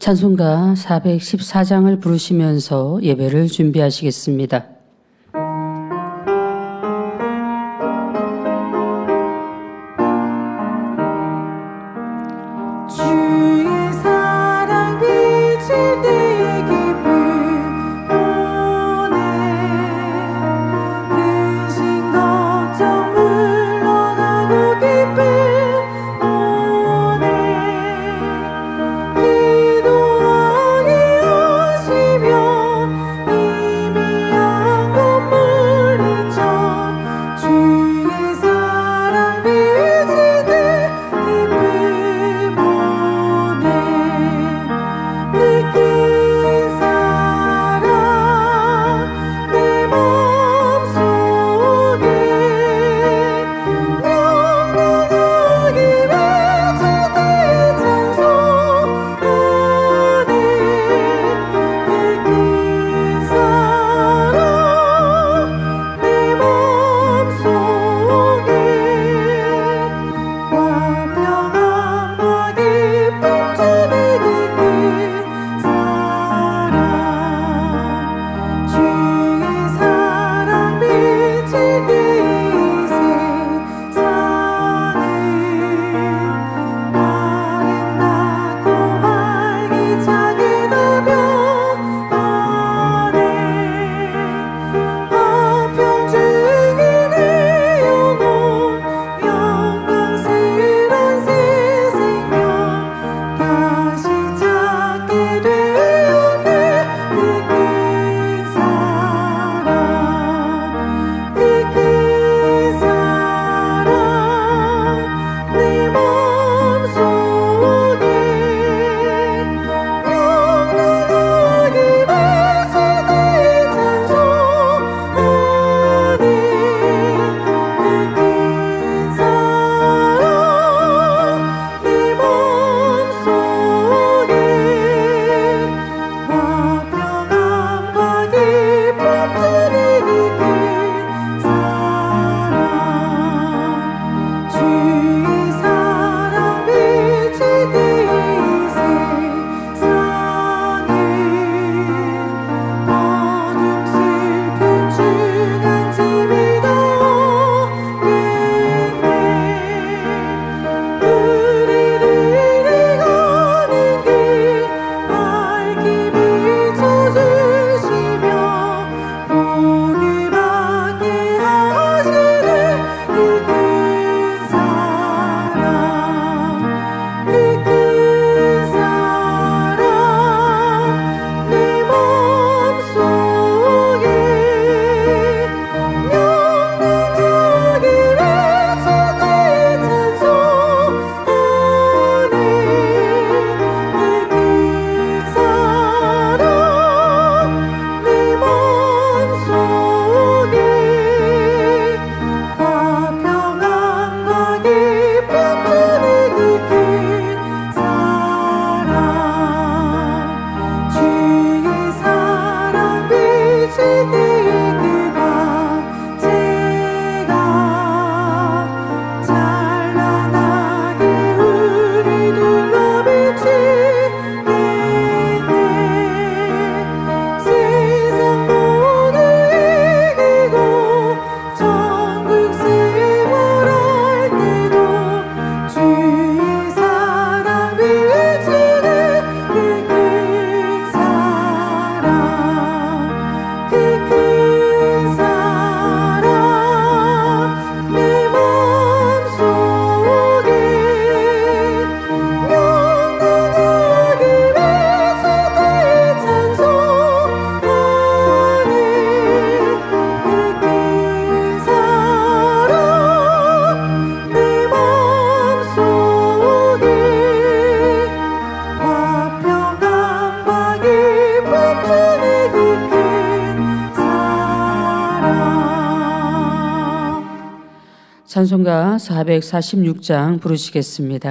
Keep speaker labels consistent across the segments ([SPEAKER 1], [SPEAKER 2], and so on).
[SPEAKER 1] 찬송가 414장을 부르시면서 예배를 준비하시겠습니다.
[SPEAKER 2] 주의 사랑 비칠 때의 기쁨 오네 근심 걱정 물러가고 기쁨 오네 기도하게 하시며 희미한 곳 물리쳐 주의 사랑 비칠 때 기쁨 오네 느낀 사랑 내 맘속에 영원하게 외칠 때의 찬송 안에 느낀 사랑 내 맘속에 화평함과 기쁨 주네 그 사랑 주의 사랑 비칠 때의 이 세상은 아름답고 활기차게 나변하네 화평 중에 내 영혼 영광스런 새 생명 다시 찾게 되었네 그 사랑 내 맘속에 영원하게 외칠 때의 찬송 안에 느낀 사랑 내 맘속에 화평함과 기쁨 주네 그 사랑 주의 사랑 비칠 때의 이 세상은 어둠 슬픈 주간 집이 되었겠네 우리들이 가는 길 밝게 비춰주시며 복을 받게 하시네 그 사랑 내 맘속에 영원하게 외칠 때의 찬송 안에 그 사랑 내 맘속에 화평함과 기쁨 주네 그 사랑 주의 사랑 비칠 때의 그 광채가 찬란하게 우리 둘러 비치겠네 세상 모두 이기고 천국 생활할 때도 주의 사랑 비치네 그 사랑 내 맘속에 영원하게 외칠 때의 찬송 안에 그 사랑 내 맘속에 화평함과 기쁨 주네 그 사랑
[SPEAKER 1] 찬송가 446장 부르시겠습니다.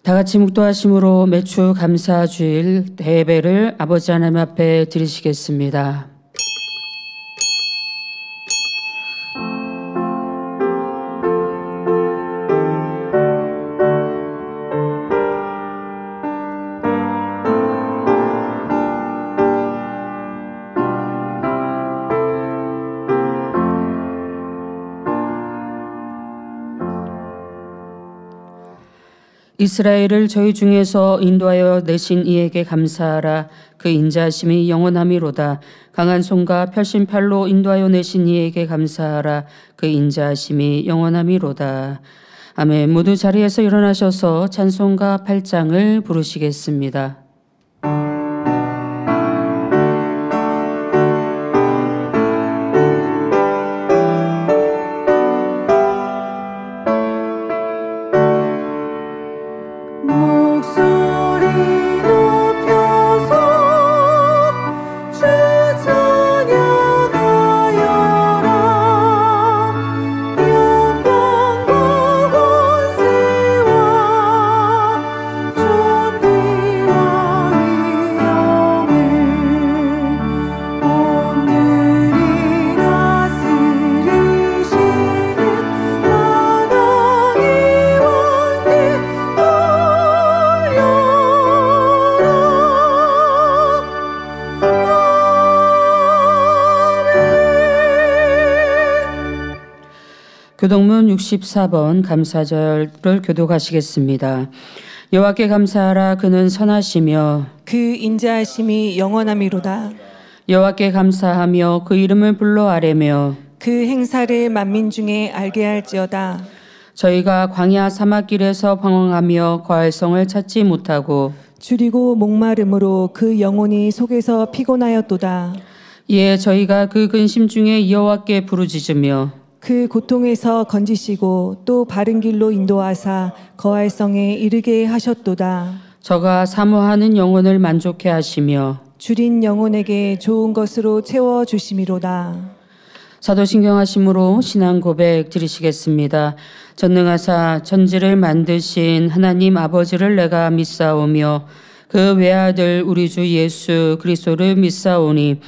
[SPEAKER 1] 다 같이 묵도하심으로 매주 감사 주일 대예배를 아버지 하나님 앞에 드리시겠습니다. 이스라엘을 저희 중에서 인도하여 내신 이에게 감사하라. 그 인자하심이 영원함이로다. 강한 손과 펼친 팔로 인도하여 내신 이에게 감사하라. 그 인자하심이 영원함이로다. 아멘. 모두 자리에서 일어나셔서 찬송가 8장을 부르시겠습니다. 교동문 64번 감사절을 교독하시겠습니다. 여호와께 감사하라. 그는 선하시며
[SPEAKER 3] 그 인자하심이 영원함이로다.
[SPEAKER 1] 여호와께 감사하며 그 이름을 불러 아뢰며
[SPEAKER 3] 그 행사를 만민 중에 알게 할지어다.
[SPEAKER 1] 저희가 광야 사막길에서 방황하며 거할성을 찾지 못하고
[SPEAKER 3] 줄이고 목마름으로 그 영혼이 속에서 피곤하였도다.
[SPEAKER 1] 이에 저희가 그 근심 중에 여호와께 부르짖으며
[SPEAKER 3] 그 고통에서 건지시고 또 바른 길로 인도하사 거할성에 이르게 하셨도다.
[SPEAKER 1] 저가 사모하는 영혼을 만족해 하시며
[SPEAKER 3] 줄인 영혼에게 좋은 것으로 채워 주심이로다.
[SPEAKER 1] 사도신경하심으로 신앙 고백 드리시겠습니다. 전능하사 천지를 만드신 하나님 아버지를 내가 믿사오며 그 외아들 우리 주 예수 그리스도를 믿사오니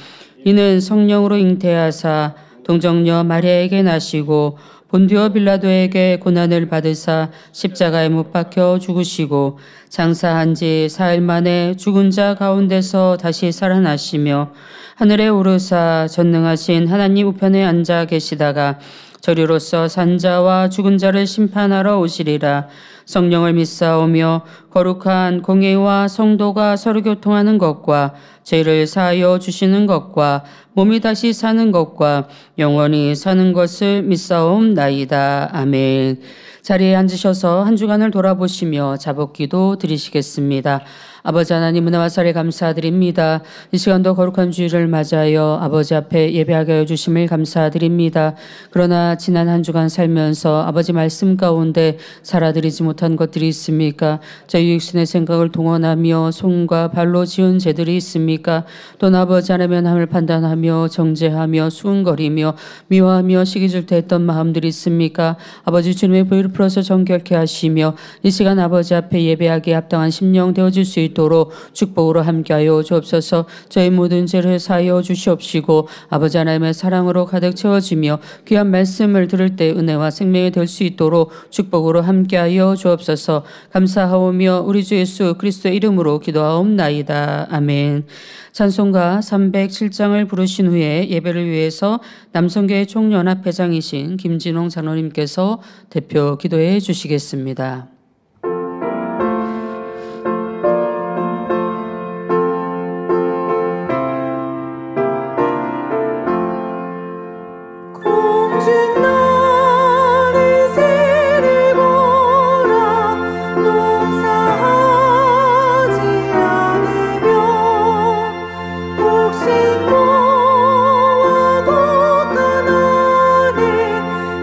[SPEAKER 1] 이는 성령으로 잉태하사 동정녀 마리아에게 나시고 본디오 빌라도에게 고난을 받으사 십자가에 못 박혀 죽으시고 장사한 지 사흘 만에 죽은 자 가운데서 다시 살아나시며 하늘에 오르사 전능하신 하나님 우편에 앉아 계시다가 저리로서 산 자와 죽은 자를 심판하러 오시리라. 성령을 믿사오며 거룩한 공예와 성도가 서로 교통하는 것과 죄를 사하여 주시는 것과 몸이 다시 사는 것과 영원히 사는 것을 믿사옵나이다. 아멘. 자리에 앉으셔서 한 주간을 돌아보시며 자복기도 드리시겠습니다. 아버지 하나님 은혜와 사랑에 감사드립니다. 이 시간도 거룩한 주일을 맞아요. 아버지 앞에 예배하게 하여 주심을 감사드립니다. 그러나 지난 한 주간 살면서 아버지 말씀 가운데 살아드리지 못한 것들이 있습니까? 저희 육신의 생각을 동원하며 손과 발로 지은 죄들이 있습니까? 또 아버지 하나님 함을 판단하며 정죄하며 수군거리며 미워하며 시기질투했던 마음들이 있습니까? 아버지 주님의 보혈을 풀어서 정결케 하시며 이 시간 아버지 앞에 예배하기에 합당한 심령 되어줄 수 있도록 축복으로 함께하여 주옵소서. 저희 모든 죄를 사하여 주시옵시고 아버지 하나님의 사랑으로 가득 채워지며 귀한 말씀을 들을 때 은혜와 생명이 될 수 있도록 축복으로 함께하여 주옵소서. 감사하오며 우리 주 예수 그리스도의 이름으로 기도하옵나이다. 아멘. 찬송가 307장을 부르신 후에 예배를 위해서 남성교회 총연합회장이신 김진홍 장로님께서 대표 기도해 주시겠습니다.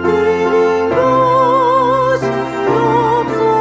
[SPEAKER 2] 드린 것이 없어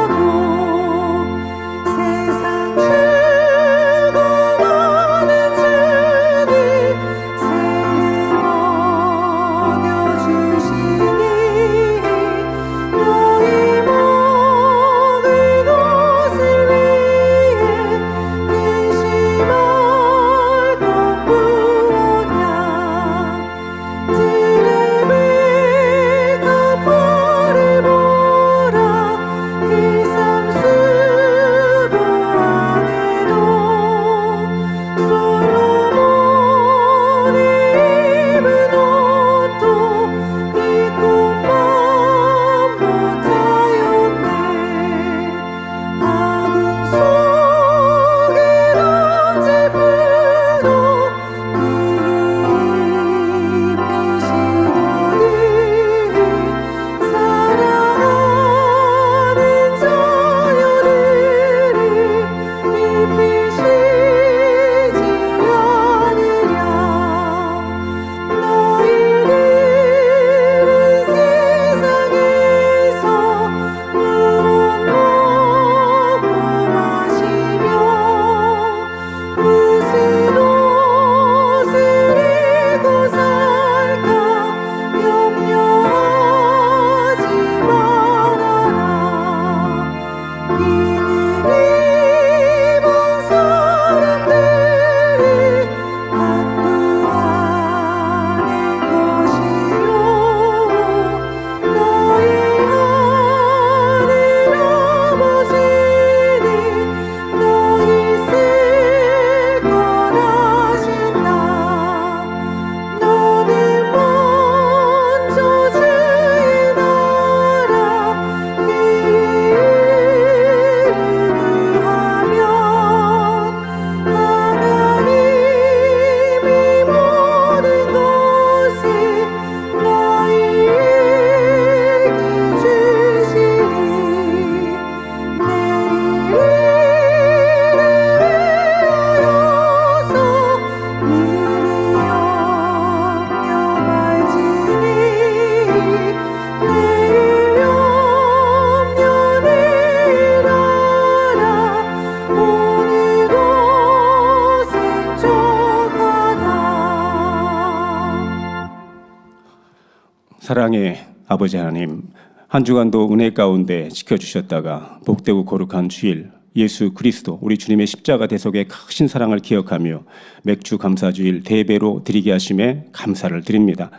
[SPEAKER 4] 사랑의 아버지 하나님, 한 주간도 은혜 가운데 지켜주셨다가 복되고 거룩한 주일 예수 그리스도 우리 주님의 십자가 대속의 크신 사랑을 기억하며 맥주 감사주일 대배로 드리게 하심에 감사를 드립니다.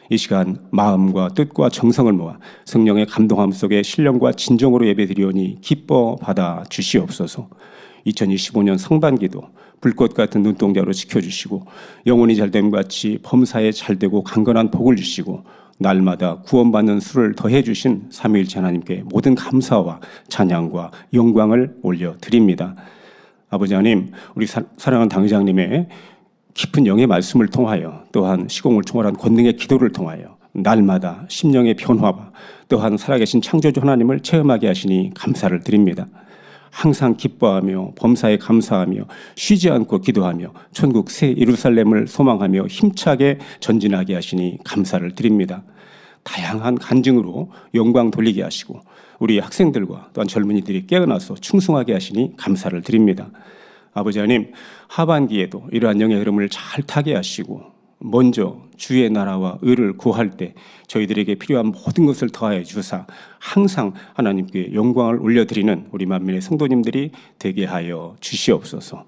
[SPEAKER 4] 이 시간 마음과 뜻과 정성을 모아 성령의 감동함 속에 신령과 진정으로 예배드리오니 기뻐 받아 주시옵소서. 2025년 상반기도 불꽃 같은 눈동자로 지켜주시고 영혼이 잘됨 같이 범사에 잘되고 강건한 복을 주시고 날마다 구원받는 수를 더해 주신 삼위일체 하나님께 모든 감사와 찬양과 영광을 올려드립니다. 아버지 하나님, 우리 사랑하는 당회장님의 깊은 영의 말씀을 통하여 또한 시공을 초월한 권능의 기도를 통하여 날마다 심령의 변화와 또한 살아계신 창조주 하나님을 체험하게 하시니 감사를 드립니다. 항상 기뻐하며 범사에 감사하며 쉬지 않고 기도하며 천국 새 예루살렘을 소망하며 힘차게 전진하게 하시니 감사를 드립니다. 다양한 간증으로 영광 돌리게 하시고 우리 학생들과 또한 젊은이들이 깨어나서 충성하게 하시니 감사를 드립니다. 아버지 하나님, 하반기에도 이러한 영의 흐름을 잘 타게 하시고 먼저 주의 나라와 의를 구할 때 저희들에게 필요한 모든 것을 더하여 주사 항상 하나님께 영광을 올려드리는 우리 만민의 성도님들이 되게 하여 주시옵소서.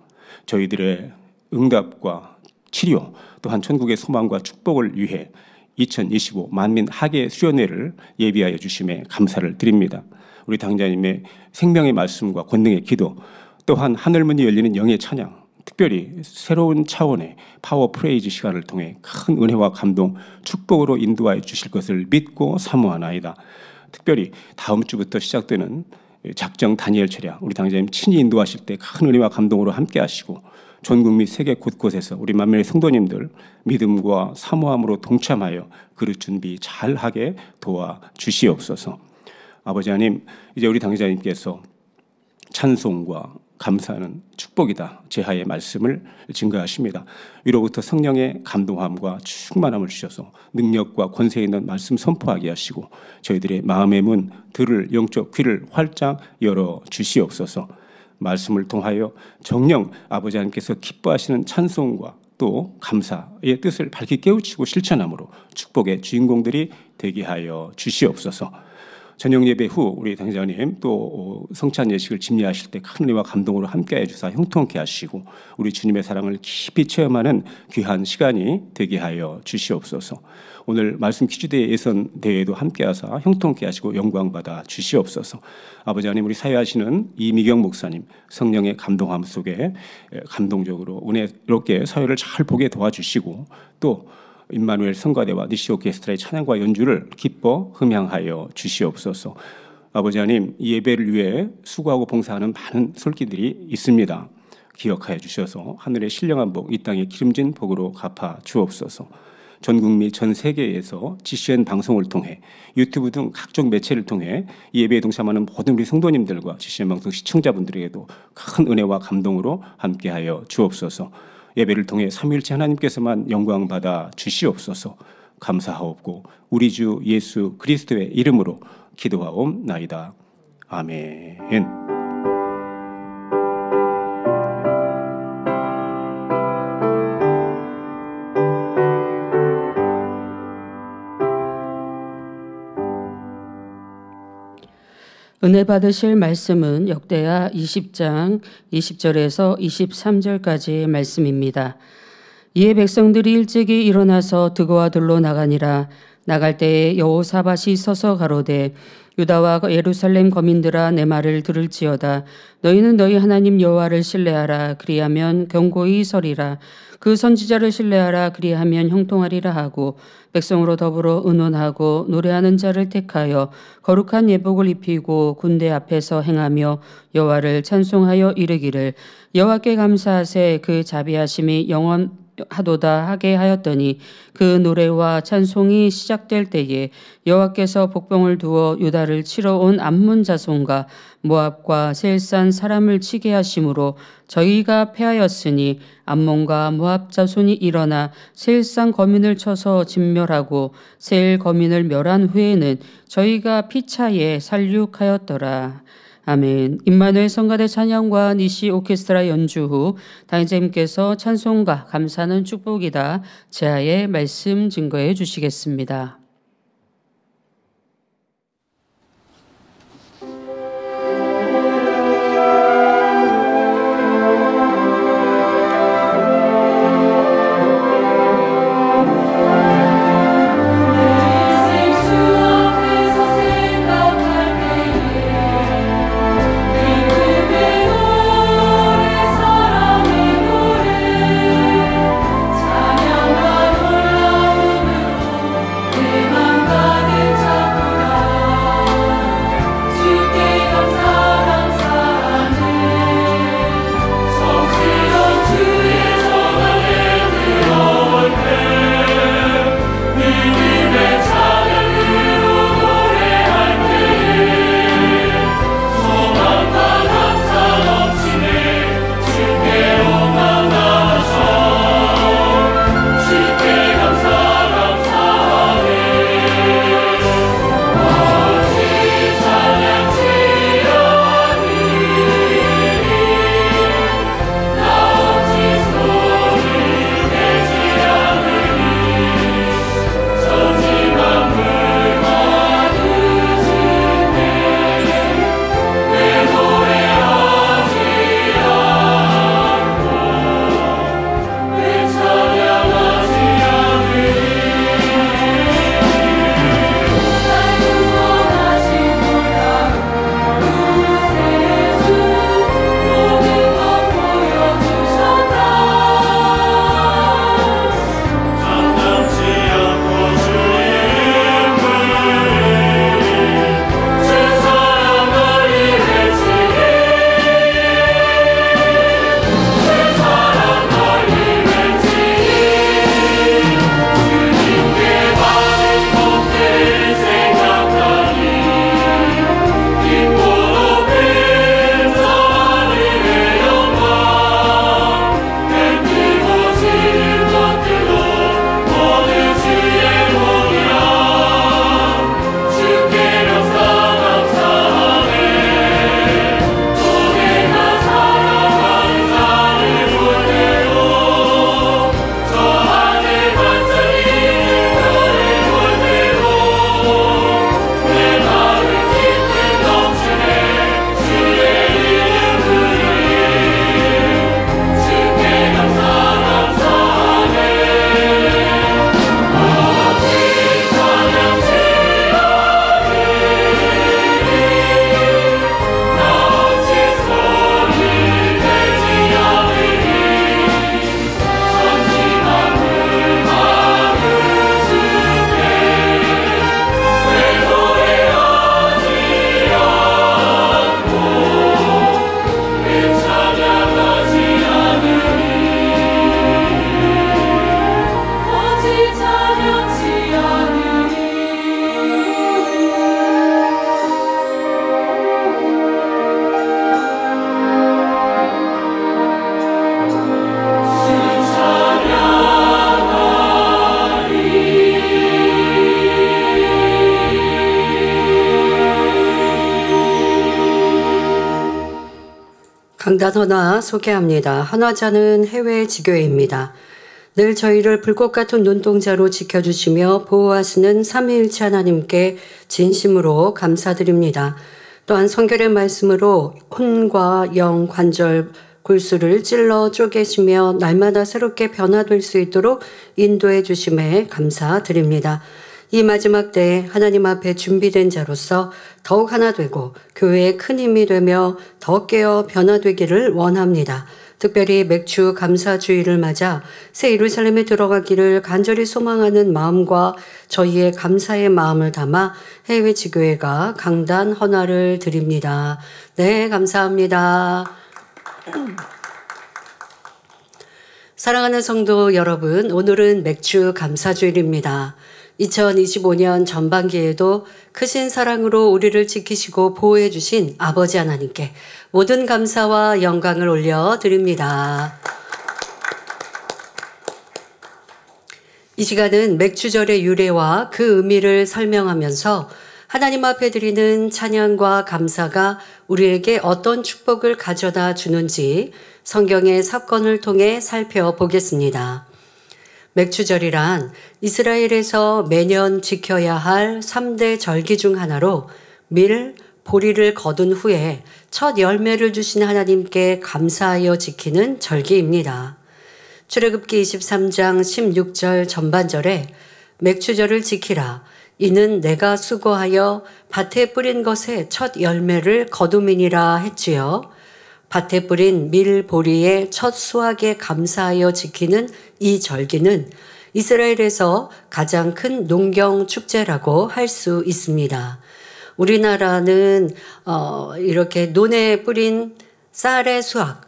[SPEAKER 4] 저희들의 응답과 치료 또한 천국의 소망과 축복을 위해 2025 만민 학예 수련회를 예비하여 주심에 감사를 드립니다. 우리 당자님의 생명의 말씀과 권능의 기도 또한 하늘문이 열리는 영의 찬양, 특별히 새로운 차원의 파워 프레이즈 시간을 통해 큰 은혜와 감동, 축복으로 인도하여 주실 것을 믿고 사모하나이다. 특별히 다음 주부터 시작되는 작정 다니엘 철야, 우리 당자님 친히 인도하실 때 큰 은혜와 감동으로 함께 하시고 전국 및 세계 곳곳에서 우리 만민의 성도님들 믿음과 사모함으로 동참하여 그릇 준비 잘하게 도와주시옵소서. 아버지 하나님, 이제 우리 당자님께서 찬송과 감사는 축복이다 제하의 말씀을 증거하십니다. 위로부터 성령의 감동함과 충만함을 주셔서 능력과 권세 있는 말씀 선포하게 하시고 저희들의 마음의 문, 들을 영적 귀를 활짝 열어 주시옵소서. 말씀을 통하여 정녕 아버지 하나님께서 기뻐하시는 찬송과 또 감사의 뜻을 밝히 깨우치고 실천함으로 축복의 주인공들이 되게 하여 주시옵소서. 저녁 예배 후 우리 당회장님 또 성찬 예식을 집례하실 때 큰 은혜와 감동으로 함께해 주사 형통케 하시고 우리 주님의 사랑을 깊이 체험하는 귀한 시간이 되게 하여 주시옵소서. 오늘 말씀 퀴즈대회 예선 대회도 함께하사 형통케 하시고 영광 받아 주시옵소서. 아버지 하나님, 우리 사회하시는 이미경 목사님 성령의 감동함 속에 감동적으로 은혜롭게 사회를 잘 보게 도와주시고 또 임마누엘 성가대와 니시 오케스트라의 찬양과 연주를 기뻐 흠양하여 주시옵소서. 아버지 하나님, 이 예배를 위해 수고하고 봉사하는 많은 솔기들이 있습니다. 기억하여 주셔서 하늘의 신령한 복, 이 땅의 기름진 복으로 갚아 주옵소서. 전국 및 전 세계에서 GCN 방송을 통해 유튜브 등 각종 매체를 통해 이 예배에 동참하는 모든 우리 성도님들과 GCN 방송 시청자분들에게도 큰 은혜와 감동으로 함께하여 주옵소서. 예배를 통해 삼위일체 하나님께서만 영광 받아 주시옵소서. 감사하옵고 우리 주 예수 그리스도의 이름으로 기도하옵나이다. 아멘.
[SPEAKER 1] 은혜 받으실 말씀은 역대하 20장 20절에서 23절까지의 말씀입니다. 이에 백성들이 일찍이 일어나서 드고와 들로 나가니라. 나갈 때에 여호사밧이 서서 가로되 유다와 예루살렘 거민들아, 내 말을 들을지어다. 너희는 너희 하나님 여호와를 신뢰하라. 그리하면 견고히 서리라. 그 선지자를 신뢰하라. 그리하면 형통하리라 하고 백성으로 더불어 의논하고 노래하는 자를 택하여 거룩한 예복을 입히고 군대 앞에서 행하며 여호와를 찬송하여 이르기를 여호와께 감사하세. 그 자비하심이 영원하도다 하게 하였더니 그 노래와 찬송이 시작될 때에 여호와께서 복병을 두어 유다를 치러 온 암몬 자손과 모압과 세일산 사람을 치게 하심으로 저희가 패하였으니 암몬과 모압 자손이 일어나 세일산 거민을 쳐서 진멸하고 세일 거민을 멸한 후에는 저희가 피차에 살육하였더라. 아멘. 임마누엘 성가대 찬양과 니시 오케스트라 연주 후 당회장님께서 찬송과 감사는 축복이다 제하의 말씀 증거해 주시겠습니다.
[SPEAKER 5] 강단 헌화 소개합니다. 헌화자는 해외 지교회입니다. 늘 저희를 불꽃 같은 눈동자로 지켜주시며 보호하시는 삼위일체 하나님께 진심으로 감사드립니다. 또한 성결의 말씀으로 혼과 영, 관절, 골수를 찔러 쪼개시며 날마다 새롭게 변화될 수 있도록 인도해 주심에 감사드립니다. 이 마지막 때에 하나님 앞에 준비된 자로서 더욱 하나 되고 교회의 큰 힘이 되며 더 깨어 변화되기를 원합니다. 특별히 맥주 감사주의를 맞아 새 예루살렘에 들어가기를 간절히 소망하는 마음과 저희의 감사의 마음을 담아 해외 지교회가 강단 헌화를 드립니다. 네, 감사합니다. 사랑하는 성도 여러분, 오늘은 맥주 감사주일입니다. 2025년 전반기에도 크신 사랑으로 우리를 지키시고 보호해 주신 아버지 하나님께 모든 감사와 영광을 올려드립니다. 이 시간은 맥주절의 유래와 그 의미를 설명하면서 하나님 앞에 드리는 찬양과 감사가 우리에게 어떤 축복을 가져다 주는지 성경의 사건을 통해 살펴보겠습니다. 맥주절이란 이스라엘에서 매년 지켜야 할 3대 절기 중 하나로 밀, 보리를 거둔 후에 첫 열매를 주신 하나님께 감사하여 지키는 절기입니다. 출애굽기 23장 16절 전반절에 맥주절을 지키라. 이는 내가 수고하여 밭에 뿌린 것의 첫 열매를 거둠이니라 했지요. 밭에 뿌린 밀, 보리의 첫 수확에 감사하여 지키는 이 절기는 이스라엘에서 가장 큰 농경 축제라고 할 수 있습니다. 우리나라는 이렇게 논에 뿌린 쌀의 수확,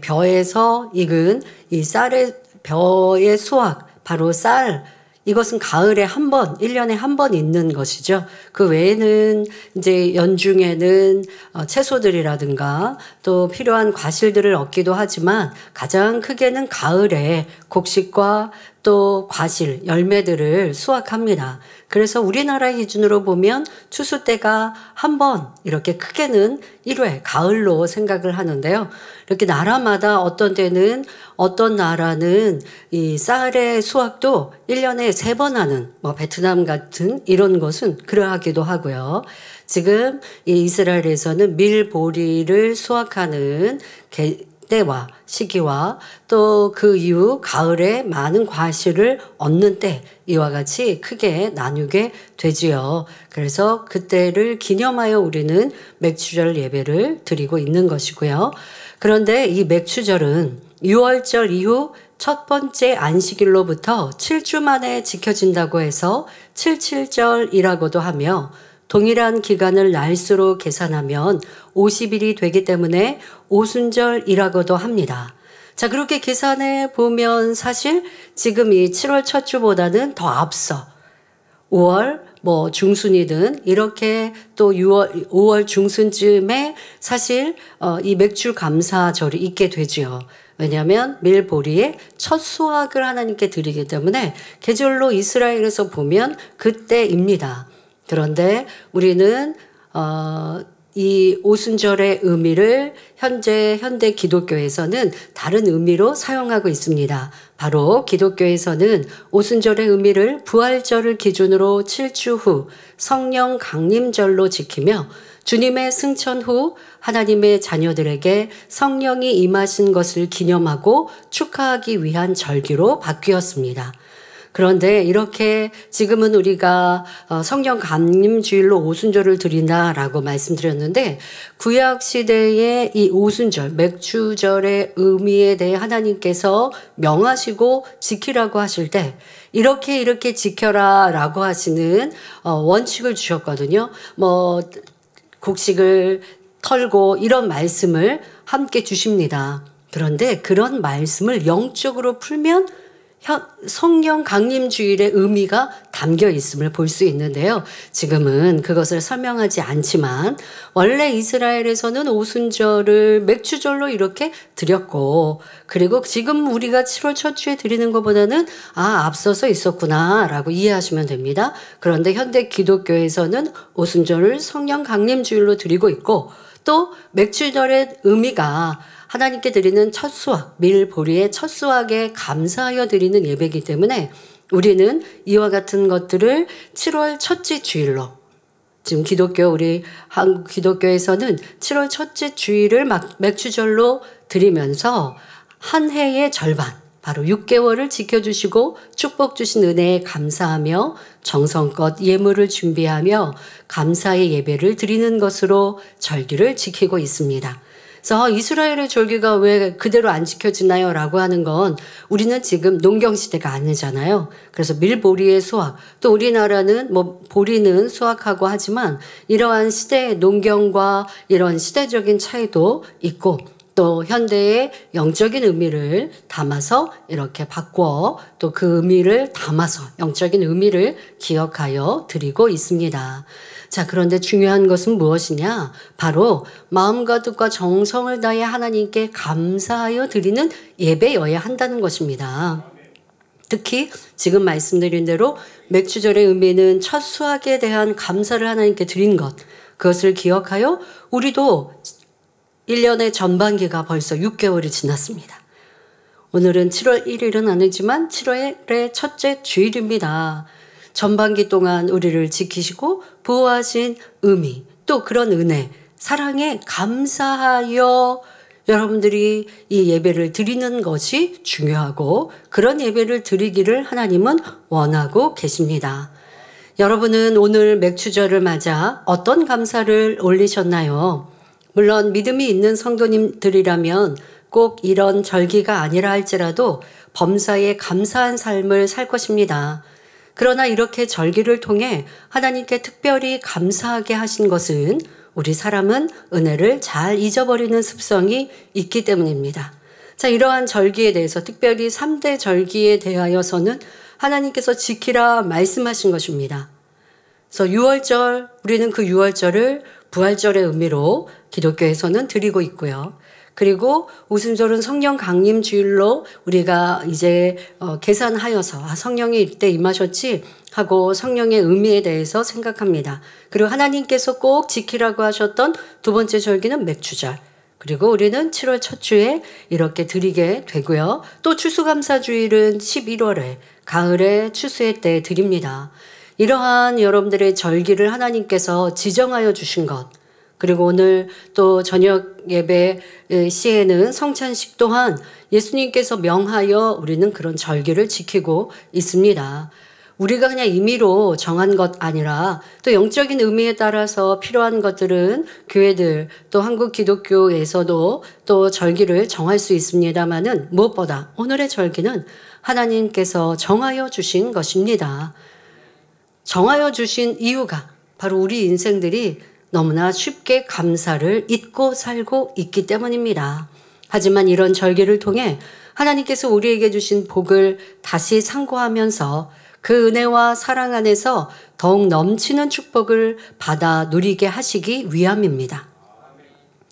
[SPEAKER 5] 벼에서 익은 이 쌀의 벼의 수확, 바로 쌀, 이것은 가을에 한 번, 1년에 한 번 있는 것이죠. 그 외에는 이제 연중에는 채소들이라든가 또 필요한 과실들을 얻기도 하지만 가장 크게는 가을에 곡식과 또 과실, 열매들을 수확합니다. 그래서 우리나라 기준으로 보면 추수 때가 한 번 이렇게 크게는 1회 가을로 생각을 하는데요. 이렇게 나라마다 어떤 때는 어떤 나라는 이 쌀의 수확도 1년에 3번 하는 베트남 같은 이런 것은 그러하기도 하고요. 지금 이 이스라엘에서는 밀보리를 수확하는 때와 시기와 또 그 이후 가을에 많은 과실을 얻는 때 이와 같이 크게 나누게 되지요. 그래서 그때를 기념하여 우리는 맥주절 예배를 드리고 있는 것이고요. 그런데 이 맥주절은 6월절 이후 첫 번째 안식일로부터 7주 만에 지켜진다고 해서 77절이라고도 하며 동일한 기간을 날수로 계산하면 50일이 되기 때문에 오순절이라고도 합니다. 자, 그렇게 계산해 보면 사실 지금 이 7월 첫 주보다는 더 앞서 5월 중순이든 이렇게 또 5월 중순쯤에 사실 이 맥주 감사절이 있게 되죠. 왜냐하면 밀보리의 첫 수확을 하나님께 드리기 때문에 계절로 이스라엘에서 보면 그때입니다. 그런데 우리는 이 오순절의 의미를 현대 기독교에서는 다른 의미로 사용하고 있습니다. 바로 기독교에서는 오순절의 의미를 부활절을 기준으로 7주 후 성령 강림절로 지키며 주님의 승천 후 하나님의 자녀들에게 성령이 임하신 것을 기념하고 축하하기 위한 절기로 바뀌었습니다. 그런데 이렇게 지금은 우리가 성령 강림주일로 오순절을 드린다라고 말씀드렸는데 구약시대의 이 오순절, 맥주절의 의미에 대해 하나님께서 명하시고 지키라고 하실 때 이렇게 지켜라 라고 하시는 원칙을 주셨거든요. 곡식을 털고 이런 말씀을 함께 주십니다. 그런데 그런 말씀을 영적으로 풀면 성령 강림주일의 의미가 담겨 있음을 볼 수 있는데요. 지금은 그것을 설명하지 않지만 원래 이스라엘에서는 오순절을 맥주절로 이렇게 드렸고 그리고 지금 우리가 7월 첫 주에 드리는 것보다는 앞서서 있었구나 라고 이해하시면 됩니다. 그런데 현대 기독교에서는 오순절을 성령 강림주일로 드리고 있고 또 맥주절의 의미가 하나님께 드리는 첫 수확, 밀보리의 첫 수확에 감사하여 드리는 예배이기 때문에 우리는 이와 같은 것들을 7월 첫째 주일로, 지금 우리 한국 기독교에서는 7월 첫째 주일을 맥주절로 드리면서 한 해의 절반, 바로 6개월을 지켜주시고 축복 주신 은혜에 감사하며 정성껏 예물을 준비하며 감사의 예배를 드리는 것으로 절기를 지키고 있습니다. 그래서 이스라엘의 절기가 왜 그대로 안 지켜지나요? 라고 하는 건 우리는 지금 농경 시대가 아니잖아요. 그래서 밀보리의 수확, 또 우리나라는 보리는 수확하고 하지만 이러한 시대의 농경과 이런 시대적인 차이도 있고 또 현대의 영적인 의미를 담아서 이렇게 바꿔 또 그 의미를 담아서 영적인 의미를 기억하여 드리고 있습니다. 자, 그런데 중요한 것은 무엇이냐? 바로 마음과 뜻과 정성을 다해 하나님께 감사하여 드리는 예배여야 한다는 것입니다. 특히 지금 말씀드린 대로 맥주절의 의미는 첫 수확에 대한 감사를 하나님께 드린 것, 그것을 기억하여 우리도 1년의 전반기가 벌써 6개월이 지났습니다. 오늘은 7월 1일은 아니지만 7월의 첫째 주일입니다. 전반기 동안 우리를 지키시고 보호하신 의미, 또 그런 은혜, 사랑에 감사하여 여러분들이 이 예배를 드리는 것이 중요하고 그런 예배를 드리기를 하나님은 원하고 계십니다. 여러분은 오늘 맥주절을 맞아 어떤 감사를 올리셨나요? 물론 믿음이 있는 성도님들이라면 꼭 이런 절기가 아니라 할지라도 범사에 감사한 삶을 살 것입니다. 그러나 이렇게 절기를 통해 하나님께 특별히 감사하게 하신 것은 우리 사람은 은혜를 잘 잊어버리는 습성이 있기 때문입니다. 자, 이러한 절기에 대해서 특별히 3대 절기에 대하여서는 하나님께서 지키라 말씀하신 것입니다. 그래서 6월절, 우리는 그 6월절을 부활절의 의미로 기독교에서는 드리고 있고요. 그리고 오순절은 성령 강림 주일로 우리가 이제 계산하여서 성령이 이때 임하셨지 하고 성령의 의미에 대해서 생각합니다. 그리고 하나님께서 꼭 지키라고 하셨던 두 번째 절기는 맥주절. 그리고 우리는 7월 첫 주에 이렇게 드리게 되고요. 또 추수감사주일은 11월에 가을의 추수의 때 드립니다. 이러한 여러분들의 절기를 하나님께서 지정하여 주신 것, 그리고 오늘 또 저녁 예배 시에는 성찬식 또한 예수님께서 명하여 우리는 그런 절기를 지키고 있습니다. 우리가 그냥 임의로 정한 것 아니라 또 영적인 의미에 따라서 필요한 것들은 교회들 또 한국 기독교에서도 또 절기를 정할 수 있습니다마는 무엇보다 오늘의 절기는 하나님께서 정하여 주신 것입니다. 정하여 주신 이유가 바로 우리 인생들이 너무나 쉽게 감사를 잊고 살고 있기 때문입니다. 하지만 이런 절기를 통해 하나님께서 우리에게 주신 복을 다시 상고하면서 그 은혜와 사랑 안에서 더욱 넘치는 축복을 받아 누리게 하시기 위함입니다.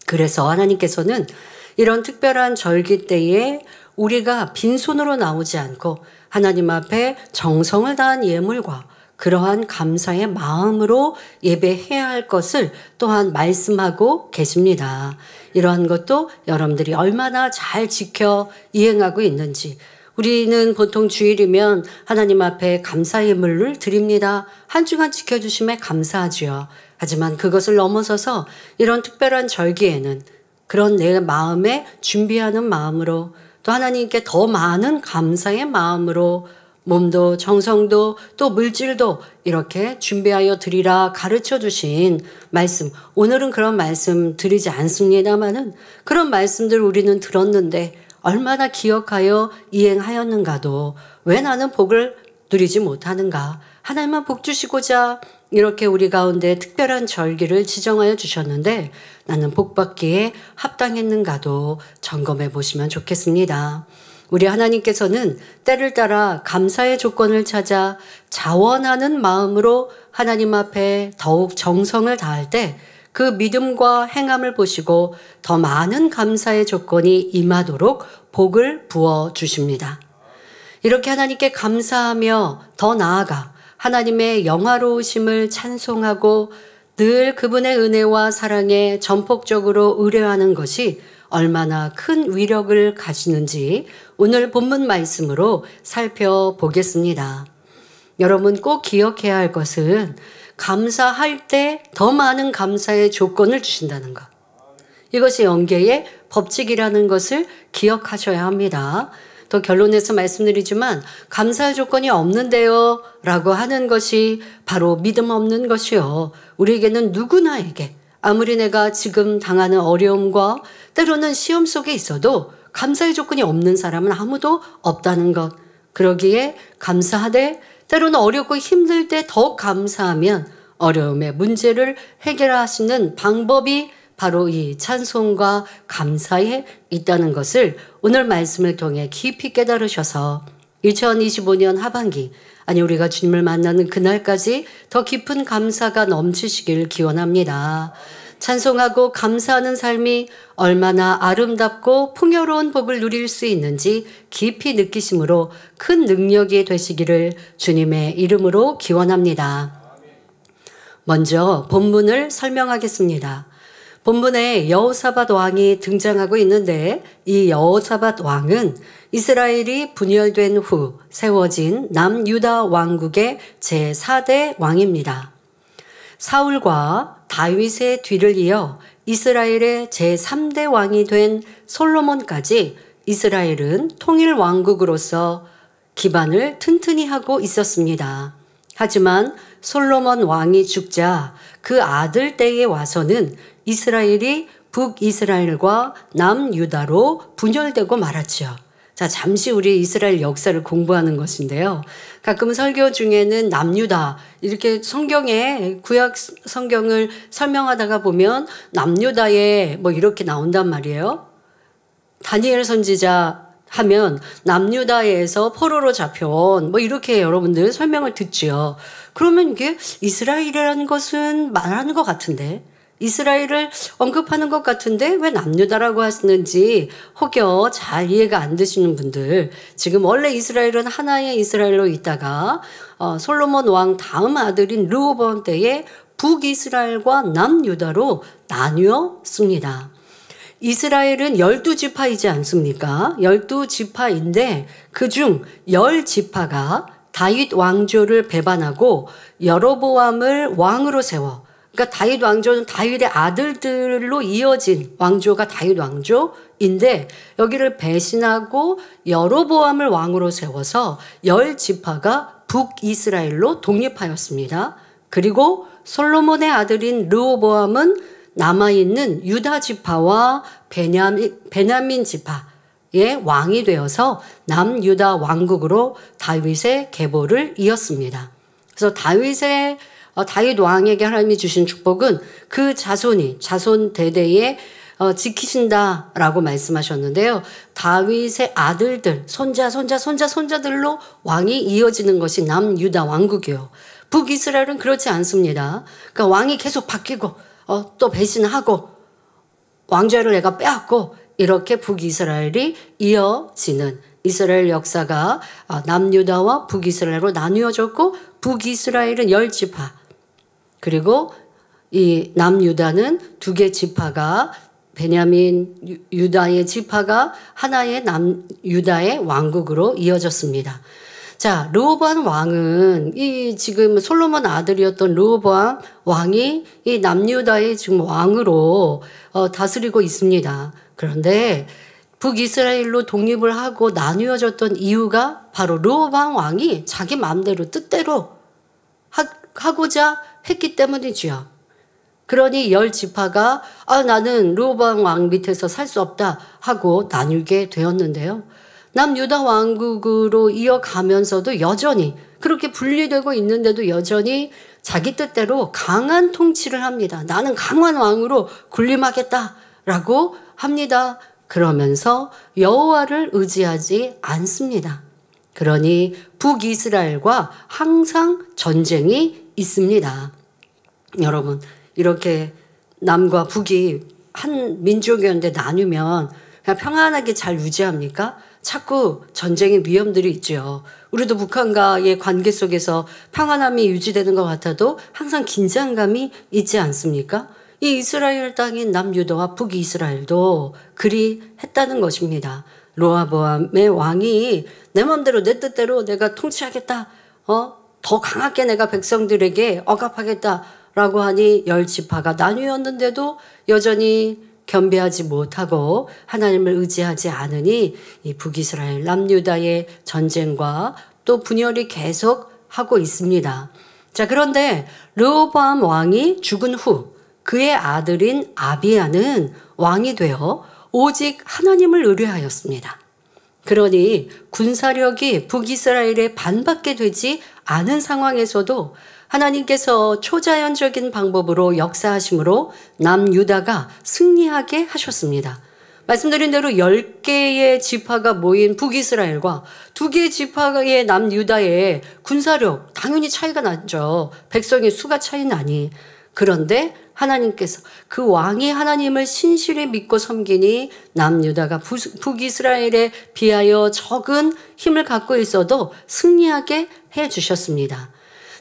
[SPEAKER 5] 그래서 하나님께서는 이런 특별한 절기 때에 우리가 빈손으로 나오지 않고 하나님 앞에 정성을 다한 예물과 그러한 감사의 마음으로 예배해야 할 것을 또한 말씀하고 계십니다. 이러한 것도 여러분들이 얼마나 잘 지켜 이행하고 있는지, 우리는 보통 주일이면 하나님 앞에 감사 예물을 드립니다. 한 주간 지켜주심에 감사하지요. 하지만 그것을 넘어서서 이런 특별한 절기에는 그런 내 마음에 준비하는 마음으로 또 하나님께 더 많은 감사의 마음으로 몸도 정성도 또 물질도 이렇게 준비하여 드리라 가르쳐 주신 말씀, 오늘은 그런 말씀 드리지 않습니다마는 그런 말씀들 우리는 들었는데 얼마나 기억하여 이행하였는가도 왜 나는 복을 누리지 못하는가, 하나님만 복 주시고자 이렇게 우리 가운데 특별한 절기를 지정하여 주셨는데 나는 복 받기에 합당했는가도 점검해 보시면 좋겠습니다. 우리 하나님께서는 때를 따라 감사의 조건을 찾아 자원하는 마음으로 하나님 앞에 더욱 정성을 다할 때 그 믿음과 행함을 보시고 더 많은 감사의 조건이 임하도록 복을 부어 주십니다. 이렇게 하나님께 감사하며 더 나아가 하나님의 영화로우심을 찬송하고 늘 그분의 은혜와 사랑에 전폭적으로 의뢰하는 것이 얼마나 큰 위력을 가지는지 오늘 본문 말씀으로 살펴보겠습니다. 여러분 꼭 기억해야 할 것은 감사할 때 더 많은 감사의 조건을 주신다는 것. 이것이 영계의 법칙이라는 것을 기억하셔야 합니다. 또 결론에서 말씀드리지만 감사의 조건이 없는데요 라고 하는 것이 바로 믿음 없는 것이요. 우리에게는 누구나에게 아무리 내가 지금 당하는 어려움과 때로는 시험 속에 있어도 감사의 조건이 없는 사람은 아무도 없다는 것. 그러기에 감사하되 때로는 어렵고 힘들 때 더 감사하면 어려움의 문제를 해결하시는 방법이 바로 이 찬송과 감사에 있다는 것을 오늘 말씀을 통해 깊이 깨달으셔서 2025년 하반기 아니 우리가 주님을 만나는 그날까지 더 깊은 감사가 넘치시길 기원합니다. 찬송하고 감사하는 삶이 얼마나 아름답고 풍요로운 복을 누릴 수 있는지 깊이 느끼심으로 큰 능력이 되시기를 주님의 이름으로 기원합니다. 먼저 본문을 설명하겠습니다. 본문에 여호사밧 왕이 등장하고 있는데 이 여호사밧 왕은 이스라엘이 분열된 후 세워진 남유다 왕국의 제4대 왕입니다. 사울과 다윗의 뒤를 이어 이스라엘의 제3대 왕이 된 솔로몬까지 이스라엘은 통일 왕국으로서 기반을 튼튼히 하고 있었습니다. 하지만 솔로몬 왕이 죽자 그 아들 때에 와서는 이스라엘이 북이스라엘과 남유다로 분열되고 말았죠. 자, 잠시 우리 이스라엘 역사를 공부하는 것인데요. 가끔 설교 중에는 남유다 이렇게 성경에 구약 성경을 설명하다가 보면 남유다에 뭐 이렇게 나온단 말이에요. 다니엘 선지자 하면 남유다에서 포로로 잡혀온 뭐 이렇게 여러분들 설명을 듣죠. 그러면 이게 이스라엘이라는 것은 말하는 것 같은데 이스라엘을 언급하는 것 같은데 왜 남유다라고 하시는지 혹여 잘 이해가 안 되시는 분들 지금 원래 이스라엘은 하나의 이스라엘로 있다가 솔로몬 왕 다음 아들인 르호보암 때에 북이스라엘과 남유다로 나뉘었습니다. 이스라엘은 12지파이지 않습니까? 12지파인데 그중 10지파가 다윗 왕조를 배반하고 여로보암을 왕으로 세워 그러니까 다윗 왕조는 다윗의 아들들로 이어진 왕조가 다윗 왕조인데 여기를 배신하고 여로보암을 왕으로 세워서 10지파가 북이스라엘로 독립하였습니다. 그리고 솔로몬의 아들인 르호보암은 남아있는 유다 지파와 베냐민 지파의 왕이 되어서 남유다 왕국으로 다윗의 계보를 이었습니다. 그래서 다윗 왕에게 하나님이 주신 축복은 그 자손 대대에 지키신다라고 말씀하셨는데요. 다윗의 아들들, 손자들로 왕이 이어지는 것이 남유다 왕국이요. 북이스라엘은 그렇지 않습니다. 그러니까 왕이 계속 바뀌고 또 배신하고 왕좌를 내가 빼앗고 이렇게 북이스라엘이 이어지는 이스라엘 역사가 남유다와 북이스라엘로 나뉘어졌고 북이스라엘은 10지파 그리고 이 남유다는 2개 지파가 베냐민 유다의 지파가 하나의 남유다의 왕국으로 이어졌습니다. 자, 르호보암 왕은 이 지금 솔로몬 아들이었던 르호보암 왕이 이 남유다의 지금 왕으로 다스리고 있습니다. 그런데 북이스라엘로 독립을 하고 나뉘어졌던 이유가 바로 르호보암 왕이 자기 마음대로 뜻대로 하고자 했기 때문이지요. 그러니 10지파가 나는 르호보암 왕 밑에서 살 수 없다 하고 나뉘게 되었는데요. 남유다 왕국으로 이어가면서도 여전히 그렇게 분리되고 있는데도 여전히 자기 뜻대로 강한 통치를 합니다. 나는 강한 왕으로 군림하겠다라고 합니다. 그러면서 여호와를 의지하지 않습니다. 그러니 북이스라엘과 항상 전쟁이 있습니다. 여러분 이렇게 남과 북이 한 민족이었는데 나뉘면 그냥 평안하게 잘 유지합니까? 자꾸 전쟁의 위험들이 있죠. 우리도 북한과의 관계 속에서 평안함이 유지되는 것 같아도 항상 긴장감이 있지 않습니까? 이 이스라엘 땅인 남유다와 북이스라엘도 그리 했다는 것입니다. 로아보암의 왕이 내 마음대로 내 뜻대로 내가 통치하겠다. 더 강하게 내가 백성들에게 억압하겠다라고 하니 10지파가 나뉘었는데도 여전히 겸비하지 못하고 하나님을 의지하지 않으니 이 북이스라엘 남유다의 전쟁과 또 분열이 계속하고 있습니다. 자, 그런데 르호보암 왕이 죽은 후 그의 아들인 아비야는 왕이 되어 오직 하나님을 의뢰하였습니다. 그러니 군사력이 북이스라엘에 반밖에 되지 않은 상황에서도 하나님께서 초자연적인 방법으로 역사하심으로 남유다가 승리하게 하셨습니다. 말씀드린 대로 10개의 지파가 모인 북이스라엘과 2개의 지파의 남유다의 군사력 당연히 차이가 나죠. 백성의 수가 차이 나니. 그런데 하나님께서 그 왕이 하나님을 신실히 믿고 섬기니 남유다가 북이스라엘에 비하여 적은 힘을 갖고 있어도 승리하게 해 주셨습니다.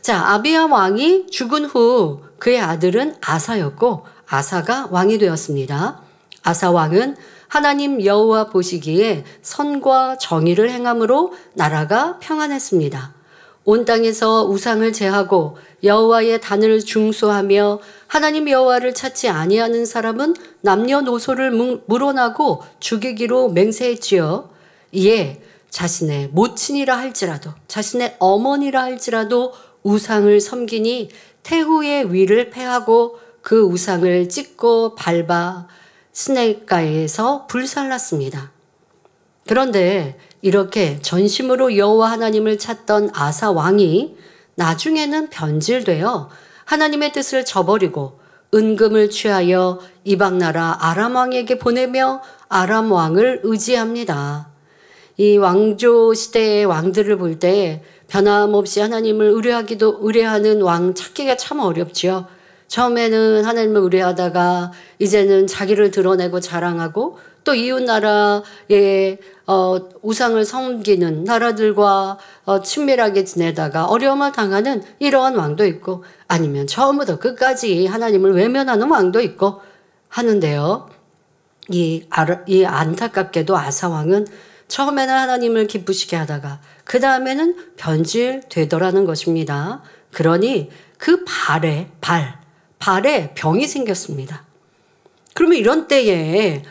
[SPEAKER 5] 자, 아비야 왕이 죽은 후 그의 아들은 아사였고 아사가 왕이 되었습니다. 아사 왕은 하나님 여호와 보시기에 선과 정의를 행함으로 나라가 평안했습니다. 온 땅에서 우상을 제하고 여호와의 단을 중수하며 하나님 여호와를 찾지 아니하는 사람은 남녀노소를 물어나고 죽이기로 맹세했지요. 이에 자신의 모친이라 할지라도 자신의 어머니라 할지라도 우상을 섬기니 태후의 위를 패하고 그 우상을 찢고 밟아 시내가에서 불살랐습니다. 그런데 이렇게 전심으로 여호와 하나님을 찾던 아사 왕이 나중에는 변질되어 하나님의 뜻을 저버리고 은금을 취하여 이방 나라 아람 왕에게 보내며 아람 왕을 의지합니다. 이 왕조 시대의 왕들을 볼 때 변함없이 하나님을 의뢰하는 왕 찾기가 참 어렵지요. 처음에는 하나님을 의뢰하다가 이제는 자기를 드러내고 자랑하고 또 이웃 나라의 우상을 섬기는 나라들과 친밀하게 지내다가 어려움을 당하는 이러한 왕도 있고 아니면 처음부터 끝까지 하나님을 외면하는 왕도 있고 하는데요. 이 안타깝게도 아사 왕은 처음에는 하나님을 기쁘시게 하다가 그 다음에는 변질되더라는 것입니다. 그러니 그 발에 병이 생겼습니다. 그러면 이런 때에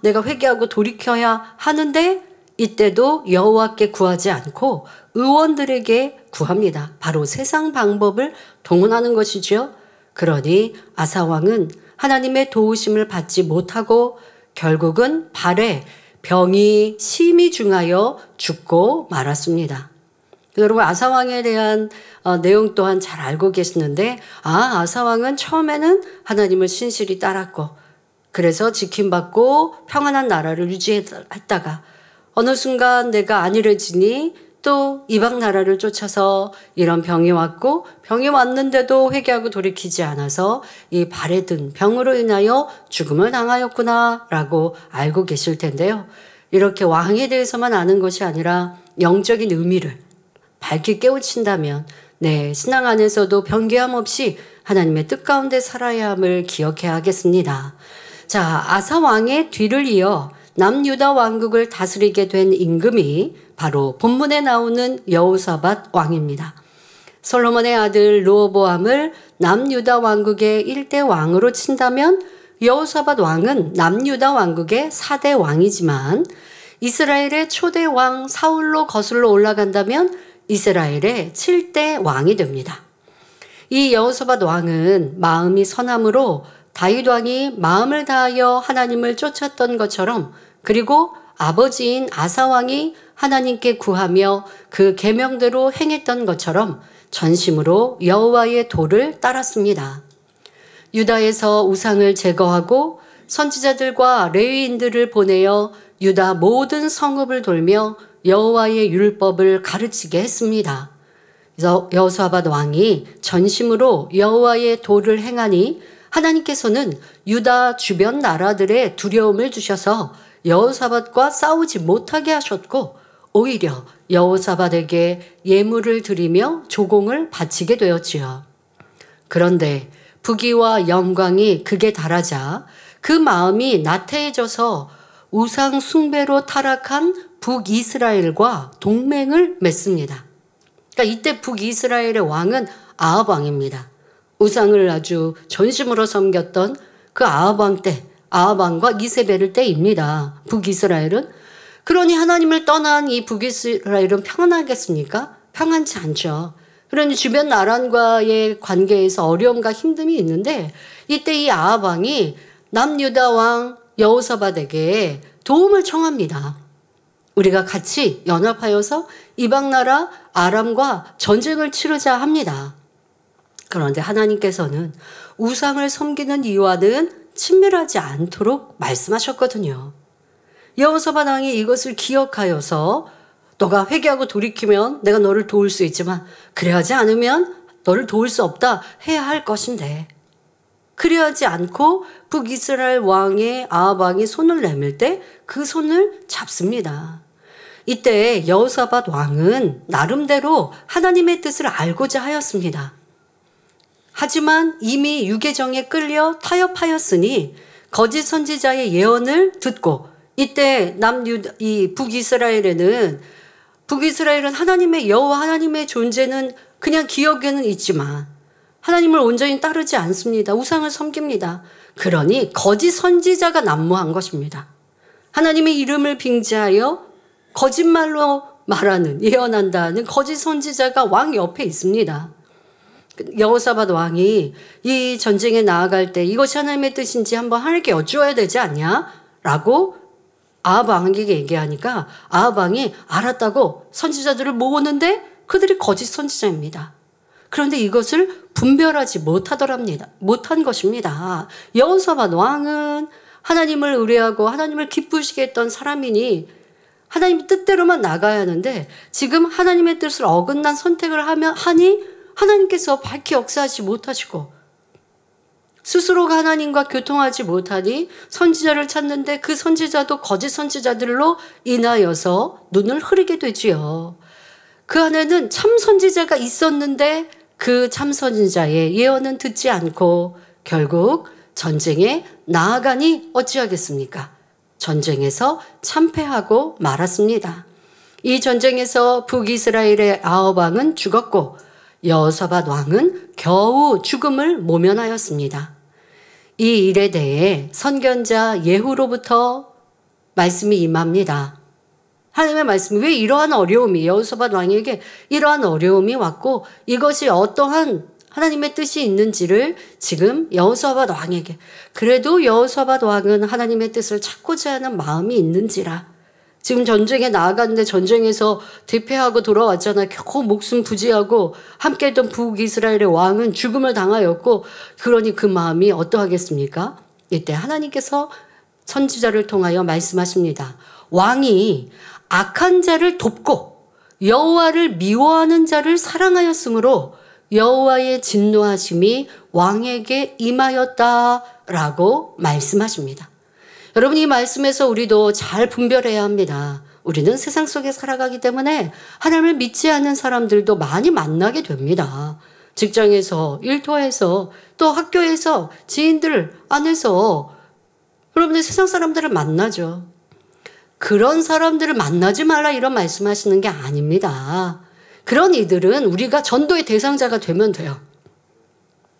[SPEAKER 5] 내가 회개하고 돌이켜야 하는데 이때도 여호와께 구하지 않고 의원들에게 구합니다. 바로 세상 방법을 동원하는 것이죠. 그러니 아사 왕은 하나님의 도우심을 받지 못하고 결국은 발에 병이 심히 중하여 죽고 말았습니다. 여러분 아사 왕에 대한 내용 또한 잘 알고 계시는데 아사 왕은 처음에는 하나님을 신실히 따랐고 그래서 지킴받고 평안한 나라를 유지했다가 어느 순간 내가 안일해지니 또 이방 나라를 쫓아서 이런 병이 왔고 병이 왔는데도 회개하고 돌이키지 않아서 이 발에 든 병으로 인하여 죽음을 당하였구나 라고 알고 계실 텐데요. 이렇게 왕에 대해서만 아는 것이 아니라 영적인 의미를 밝게 깨우친다면 내 신앙 안에서도 변개함 없이 하나님의 뜻 가운데 살아야 함을 기억해야 하겠습니다. 자, 아사 왕의 뒤를 이어 남유다 왕국을 다스리게 된 임금이 바로 본문에 나오는 여호사밧 왕입니다. 솔로몬의 아들 르호보암을 남유다 왕국의 1대 왕으로 친다면 여호사밧 왕은 남유다 왕국의 4대 왕이지만 이스라엘의 초대 왕 사울로 거슬러 올라간다면 이스라엘의 7대 왕이 됩니다. 이 여호사밧 왕은 마음이 선함으로 다윗 왕이 마음을 다하여 하나님을 쫓았던 것처럼 그리고 아버지인 아사 왕이 하나님께 구하며 그 계명대로 행했던 것처럼 전심으로 여호와의 도를 따랐습니다. 유다에서 우상을 제거하고 선지자들과 레위인들을 보내어 유다 모든 성읍을 돌며 여호와의 율법을 가르치게 했습니다. 그래서 여호사밧 왕이 전심으로 여호와의 도를 행하니 하나님께서는 유다 주변 나라들의 두려움을 주셔서 여호사밧과 싸우지 못하게 하셨고 오히려 여호사밧에게 예물을 드리며 조공을 바치게 되었지요. 그런데 부귀와 영광이 극에 달하자 그 마음이 나태해져서 우상 숭배로 타락한 북이스라엘과 동맹을 맺습니다. 그러니까 이때 북이스라엘의 왕은 아합 왕입니다. 우상을 아주 전심으로 섬겼던 그 아합 왕 때, 아합 왕과 이세벨 때입니다. 북이스라엘은. 그러니 하나님을 떠난 이 북이스라엘은 평안하겠습니까? 평안치 않죠. 그러니 주변 나라과의 관계에서 어려움과 힘듦이 있는데 이때 이 아합 왕이 남유다 왕 여호사밧에게 도움을 청합니다. 우리가 같이 연합하여서 이방 나라 아람과 전쟁을 치르자 합니다. 그런데 하나님께서는 우상을 섬기는 이와는 친밀하지 않도록 말씀하셨거든요. 여호사밧 왕이 이것을 기억하여서 너가 회개하고 돌이키면 내가 너를 도울 수 있지만 그래야지 않으면 너를 도울 수 없다 해야 할 것인데 그래야지 않고 북이스라엘 왕의 아합 왕이 손을 내밀 때 그 손을 잡습니다. 이때 여호사밧 왕은 나름대로 하나님의 뜻을 알고자 하였습니다. 하지만 이미 유계정에 끌려 타협하였으니 거짓 선지자의 예언을 듣고 이때 북이스라엘은 하나님의 여호와 하나님의 존재는 그냥 기억에는 있지만 하나님을 온전히 따르지 않습니다. 우상을 섬깁니다. 그러니 거짓 선지자가 난무한 것입니다. 하나님의 이름을 빙자하여 거짓말로 말하는 예언한다는 거짓 선지자가 왕 옆에 있습니다. 여호사밧 왕이 이 전쟁에 나아갈 때 이것이 하나님의 뜻인지 한번 하나님께 여쭈어야 되지 않냐? 라고 아합 왕에게 얘기하니까 아합 왕이 알았다고 선지자들을 모으는데 그들이 거짓 선지자입니다. 그런데 이것을 분별하지 못한 것입니다. 여호사밧 왕은 하나님을 의뢰하고 하나님을 기쁘시게 했던 사람이니 하나님 뜻대로만 나가야 하는데 지금 하나님의 뜻을 어긋난 선택을 하니 하나님께서 밝히 역사하지 못하시고 스스로가 하나님과 교통하지 못하니 선지자를 찾는데 그 선지자도 거짓 선지자들로 인하여서 눈을 흐리게 되지요. 그 안에는 참 선지자가 있었는데 그 참 선지자의 예언은 듣지 않고 결국 전쟁에 나아가니 어찌하겠습니까? 전쟁에서 참패하고 말았습니다. 이 전쟁에서 북이스라엘의 아합 왕은 죽었고 여호사밧 왕은 겨우 죽음을 모면하였습니다. 이 일에 대해 선견자 예후로부터 말씀이 임합니다. 하나님의 말씀이 왜 이러한 어려움이 여호사밧 왕에게 이러한 어려움이 왔고 이것이 어떠한 하나님의 뜻이 있는지를 지금 여호사밧 왕에게 그래도 여호사밧 왕은 하나님의 뜻을 찾고자 하는 마음이 있는지라 지금 전쟁에 나아갔는데 전쟁에서 대패하고 돌아왔잖아요. 겨우 목숨 부지하고 함께했던 북이스라엘의 왕은 죽음을 당하였고 그러니 그 마음이 어떠하겠습니까? 이때 하나님께서 선지자를 통하여 말씀하십니다. 왕이 악한 자를 돕고 여호와를 미워하는 자를 사랑하였으므로 여호와의 진노하심이 왕에게 임하였다라고 말씀하십니다. 여러분 이 말씀에서 우리도 잘 분별해야 합니다. 우리는 세상 속에 살아가기 때문에 하나님을 믿지 않는 사람들도 많이 만나게 됩니다. 직장에서, 일터에서, 또 학교에서, 지인들 안에서 여러분들 세상 사람들을 만나죠. 그런 사람들을 만나지 말라 이런 말씀하시는 게 아닙니다. 그런 이들은 우리가 전도의 대상자가 되면 돼요.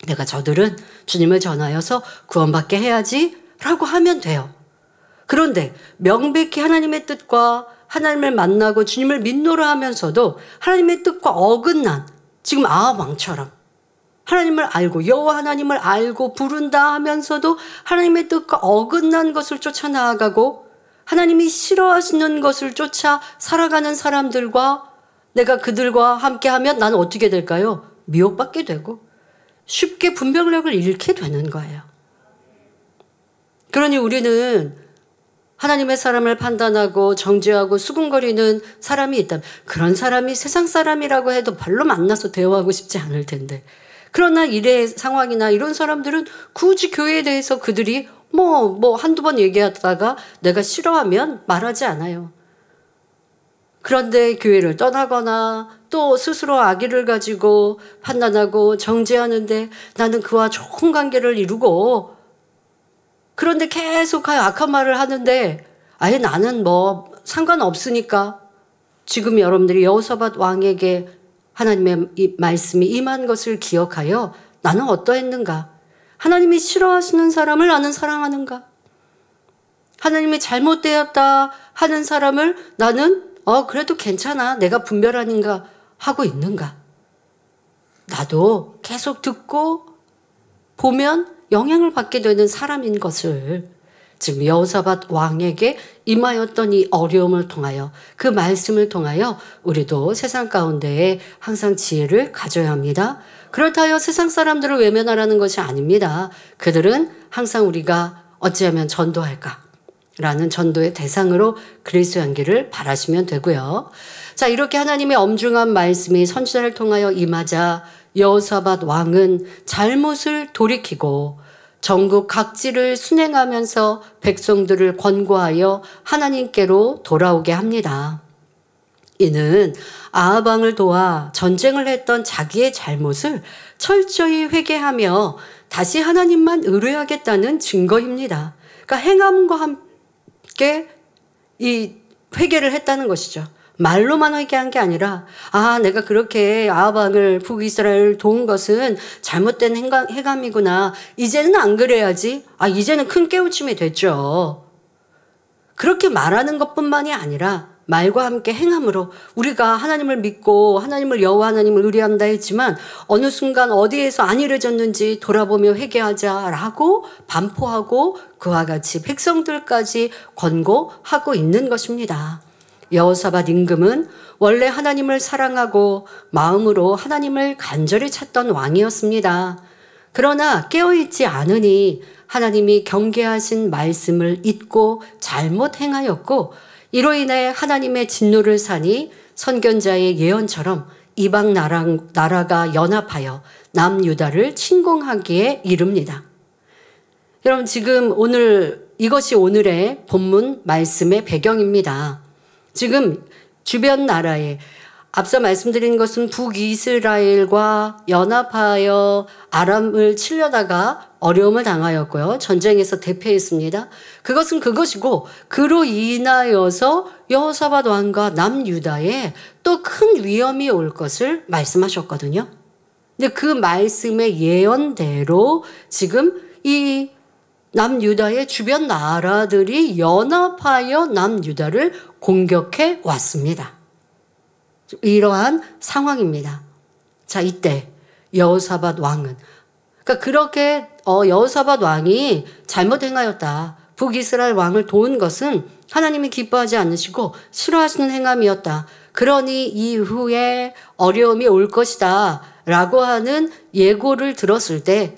[SPEAKER 5] 내가 저들은 주님을 전하여서 구원받게 해야지 라고 하면 돼요. 그런데 명백히 하나님의 뜻과 하나님을 만나고 주님을 믿노라 하면서도 하나님의 뜻과 어긋난 지금 아합 왕처럼 하나님을 알고 여호와 하나님을 알고 부른다 하면서도 하나님의 뜻과 어긋난 것을 쫓아 나아가고 하나님이 싫어하시는 것을 쫓아 살아가는 사람들과 내가 그들과 함께하면 나는 어떻게 될까요? 미혹받게 되고 쉽게 분별력을 잃게 되는 거예요. 그러니 우리는 하나님의 사람을 판단하고 정죄하고 수군거리는 사람이 있다면 그런 사람이 세상 사람이라고 해도 별로 만나서 대화하고 싶지 않을 텐데 그러나 일의 상황이나 이런 사람들은 굳이 교회에 대해서 그들이 한두 번 얘기하다가 내가 싫어하면 말하지 않아요. 그런데 교회를 떠나거나 또 스스로 악의를 가지고 판단하고 정죄하는데 나는 그와 좋은 관계를 이루고 그런데 계속 악한 말을 하는데 아예 나는 상관없으니까 지금 여러분들이 여호사밧 왕에게 하나님의 이 말씀이 임한 것을 기억하여 나는 어떠했는가? 하나님이 싫어하시는 사람을 나는 사랑하는가? 하나님이 잘못되었다 하는 사람을 나는 그래도 괜찮아. 내가 분별하는가 하고 있는가? 나도 계속 듣고 보면 영향을 받게 되는 사람인 것을 지금 여호사밧 왕에게 임하였던 이 어려움을 통하여 그 말씀을 통하여 우리도 세상 가운데에 항상 지혜를 가져야 합니다. 그렇다 하여 세상 사람들을 외면하라는 것이 아닙니다. 그들은 항상 우리가 어찌하면 전도할까? 라는 전도의 대상으로 그리스도의 향기를 바라시면 되고요. 자, 이렇게 하나님의 엄중한 말씀이 선지자를 통하여 임하자 여호사밧 왕은 잘못을 돌이키고 전국 각지를 순행하면서 백성들을 권고하여 하나님께로 돌아오게 합니다. 이는 아합 왕을 도와 전쟁을 했던 자기의 잘못을 철저히 회개하며 다시 하나님만 의뢰하겠다는 증거입니다. 그러니까 행함과 함께 이 회개를 했다는 것이죠. 말로만 회개한 게 아니라 내가 그렇게 아합 왕을 북이스라엘을 도운 것은 잘못된 행함이구나. 이제는 안 그래야지. 이제는 큰 깨우침이 됐죠. 그렇게 말하는 것뿐만이 아니라 말과 함께 행함으로 우리가 하나님을 믿고 하나님을 여호와 하나님을 의뢰한다 했지만 어느 순간 어디에서 안 이루어졌는지 돌아보며 회개하자라고 반포하고 그와 같이 백성들까지 권고하고 있는 것입니다. 여호사밧 임금은 원래 하나님을 사랑하고 마음으로 하나님을 간절히 찾던 왕이었습니다. 그러나 깨어있지 않으니 하나님이 경계하신 말씀을 잊고 잘못 행하였고 이로 인해 하나님의 진노를 사니 선견자의 예언처럼 이방 나라가 연합하여 남유다를 침공하기에 이릅니다. 여러분 지금 이것이 오늘의 본문 말씀의 배경입니다. 지금 주변 나라에 앞서 말씀드린 것은 북이스라엘과 연합하여 아람을 치려다가 어려움을 당하였고요. 전쟁에서 대패했습니다. 그것은 그것이고 그로 인하여서 여호사밧 왕과 남유다에 또 큰 위험이 올 것을 말씀하셨거든요. 근데 그 말씀의 예언대로 지금 이 남유다의 주변 나라들이 연합하여 남유다를 공격해 왔습니다. 이러한 상황입니다. 자, 이때 여호사밧 왕은 그렇게 여호사밧 왕이 잘못 행하였다. 북이스라엘 왕을 도운 것은 하나님이 기뻐하지 않으시고 싫어하시는 행함이었다. 그러니 이후에 어려움이 올 것이다 라고 하는 예고를 들었을 때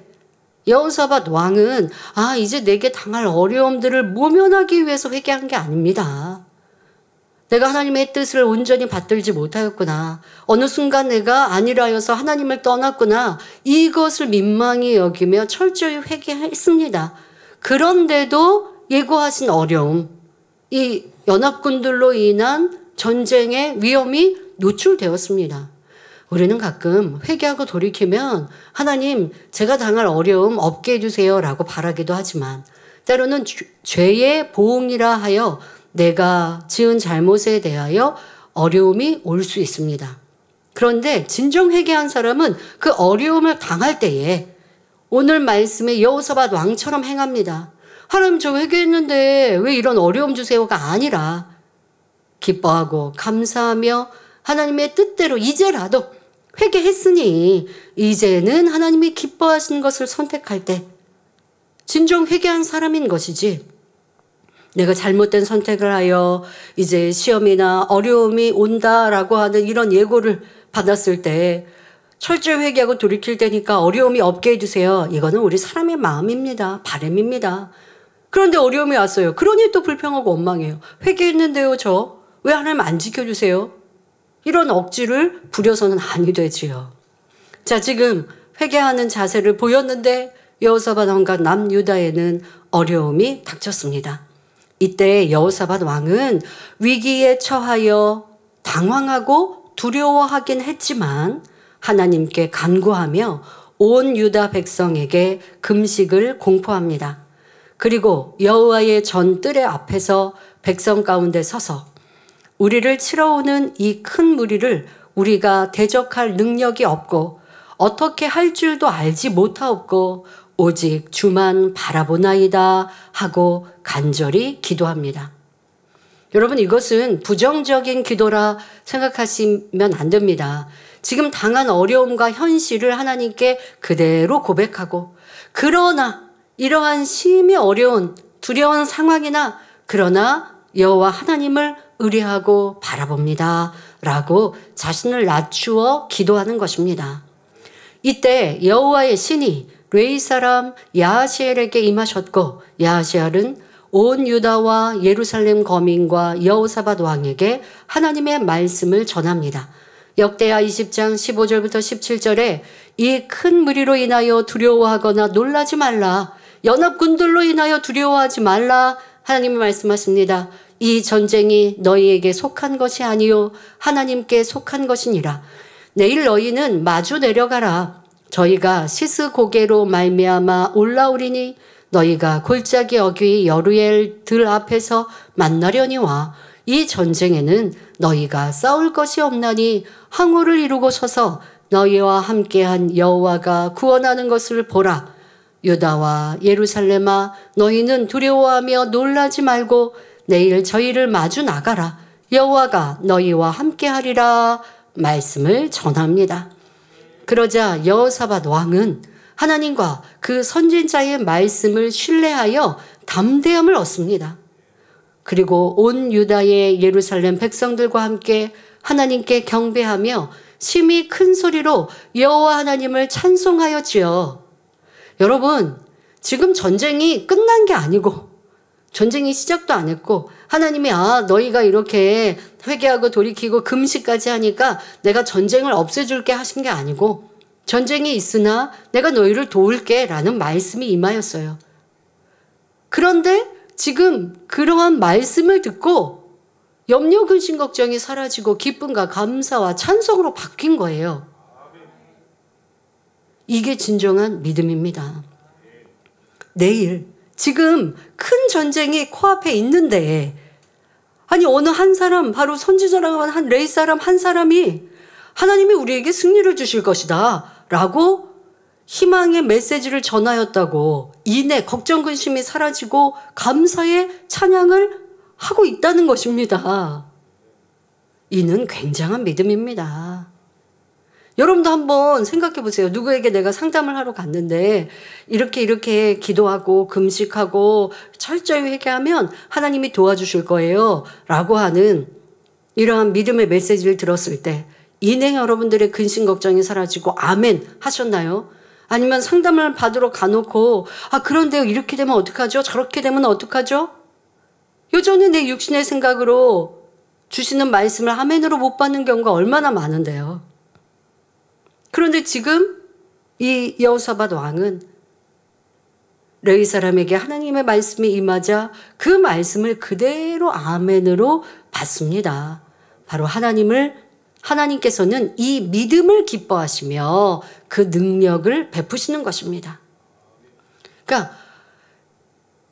[SPEAKER 5] 여호사밧 왕은 이제 내게 당할 어려움들을 모면하기 위해서 회개한 게 아닙니다. 내가 하나님의 뜻을 온전히 받들지 못하였구나. 어느 순간 내가 안일하여서 하나님을 떠났구나. 이것을 민망히 여기며 철저히 회개했습니다. 그런데도 예고하신 어려움, 이 연합군들로 인한 전쟁의 위험이 노출되었습니다. 우리는 가끔 회개하고 돌이키면 하나님 제가 당할 어려움 없게 해주세요 라고 바라기도 하지만 때로는 죄의 보응이라 하여 내가 지은 잘못에 대하여 어려움이 올 수 있습니다. 그런데 진정 회개한 사람은 그 어려움을 당할 때에 오늘 말씀에 여호사밧 왕처럼 행합니다. 하나님 저 회개했는데 왜 이런 어려움 주세요가 아니라 기뻐하고 감사하며 하나님의 뜻대로 이제라도 회개했으니 이제는 하나님이 기뻐하시는 것을 선택할 때 진정 회개한 사람인 것이지 내가 잘못된 선택을 하여 이제 시험이나 어려움이 온다라고 하는 이런 예고를 받았을 때 철저히 회개하고 돌이킬 때니까 어려움이 없게 해주세요. 이거는 우리 사람의 마음입니다. 바람입니다. 그런데 어려움이 왔어요. 그러니 또 불평하고 원망해요. 회개했는데요 저 왜 하나님 안 지켜주세요? 이런 억지를 부려서는 아니 되지요. 자, 지금 회개하는 자세를 보였는데 여호사밧 왕과 남유다에는 어려움이 닥쳤습니다. 이때 여호사밧 왕은 위기에 처하여 당황하고 두려워하긴 했지만 하나님께 간구하며 온 유다 백성에게 금식을 공포합니다. 그리고 여호와의 전뜰의 앞에서 백성 가운데 서서 우리를 치러오는 이 큰 무리를 우리가 대적할 능력이 없고 어떻게 할 줄도 알지 못하옵고 오직 주만 바라보나이다 하고 간절히 기도합니다. 여러분, 이것은 부정적인 기도라 생각하시면 안 됩니다. 지금 당한 어려움과 현실을 하나님께 그대로 고백하고, 그러나 이러한 심히 어려운 두려운 상황이나 그러나 여호와 하나님을 의뢰하고 바라봅니다 라고 자신을 낮추어 기도하는 것입니다. 이때 여호와의 신이 레위 사람 야하시엘에게 임하셨고, 야하시엘은 온 유다와 예루살렘 거민과 여호사밧 왕에게 하나님의 말씀을 전합니다. 역대하 20장 15절부터 17절에 이 큰 무리로 인하여 두려워하거나 놀라지 말라. 연합군들로 인하여 두려워하지 말라. 하나님이 말씀하십니다. 이 전쟁이 너희에게 속한 것이 아니요 하나님께 속한 것이니라. 내일 너희는 마주 내려가라. 저희가 시스 고개로 말미암아 올라오리니 너희가 골짜기 어귀 여루엘 들 앞에서 만나려니와 이 전쟁에는 너희가 싸울 것이 없나니 항우를 이루고 서서 너희와 함께한 여호와가 구원하는 것을 보라. 유다와 예루살렘아 너희는 두려워하며 놀라지 말고 내일 저희를 마주 나가라. 여호와가 너희와 함께하리라 말씀을 전합니다. 그러자 여호사밧 왕은 하나님과 그 선진자의 말씀을 신뢰하여 담대함을 얻습니다. 그리고 온 유다의 예루살렘 백성들과 함께 하나님께 경배하며 심히 큰 소리로 여호와 하나님을 찬송하였지요. 여러분, 지금 전쟁이 끝난 게 아니고 전쟁이 시작도 안 했고 하나님이 너희가 이렇게 회개하고 돌이키고 금식까지 하니까 내가 전쟁을 없애줄게 하신 게 아니고 전쟁이 있으나 내가 너희를 도울게 라는 말씀이 임하였어요. 그런데 지금 그러한 말씀을 듣고 염려, 근심, 걱정이 사라지고 기쁨과 감사와 찬송으로 바뀐 거예요. 이게 진정한 믿음입니다. 내일 지금 큰 전쟁이 코앞에 있는데 아니 어느 한 사람, 바로 선지자라고 한 레위 사람 한 사람이 하나님이 우리에게 승리를 주실 것이다 라고 희망의 메시지를 전하였다고 이내 걱정 근심이 사라지고 감사의 찬양을 하고 있다는 것입니다. 이는 굉장한 믿음입니다. 여러분도 한번 생각해 보세요. 누구에게 내가 상담을 하러 갔는데 이렇게 기도하고 금식하고 철저히 회개하면 하나님이 도와주실 거예요 라고 하는 이러한 믿음의 메시지를 들었을 때 이내 여러분들의 근심 걱정이 사라지고 아멘 하셨나요? 아니면 상담을 받으러 가놓고 그런데요 이렇게 되면 어떡하죠? 저렇게 되면 어떡하죠? 여전히 내 육신의 생각으로 주시는 말씀을 아멘으로 못 받는 경우가 얼마나 많은데요. 그런데 지금 이 여호사밧 왕은 레위 사람에게 하나님의 말씀이 임하자 그 말씀을 그대로 아멘으로 받습니다. 바로 하나님께서는 이 믿음을 기뻐하시며 그 능력을 베푸시는 것입니다. 그러니까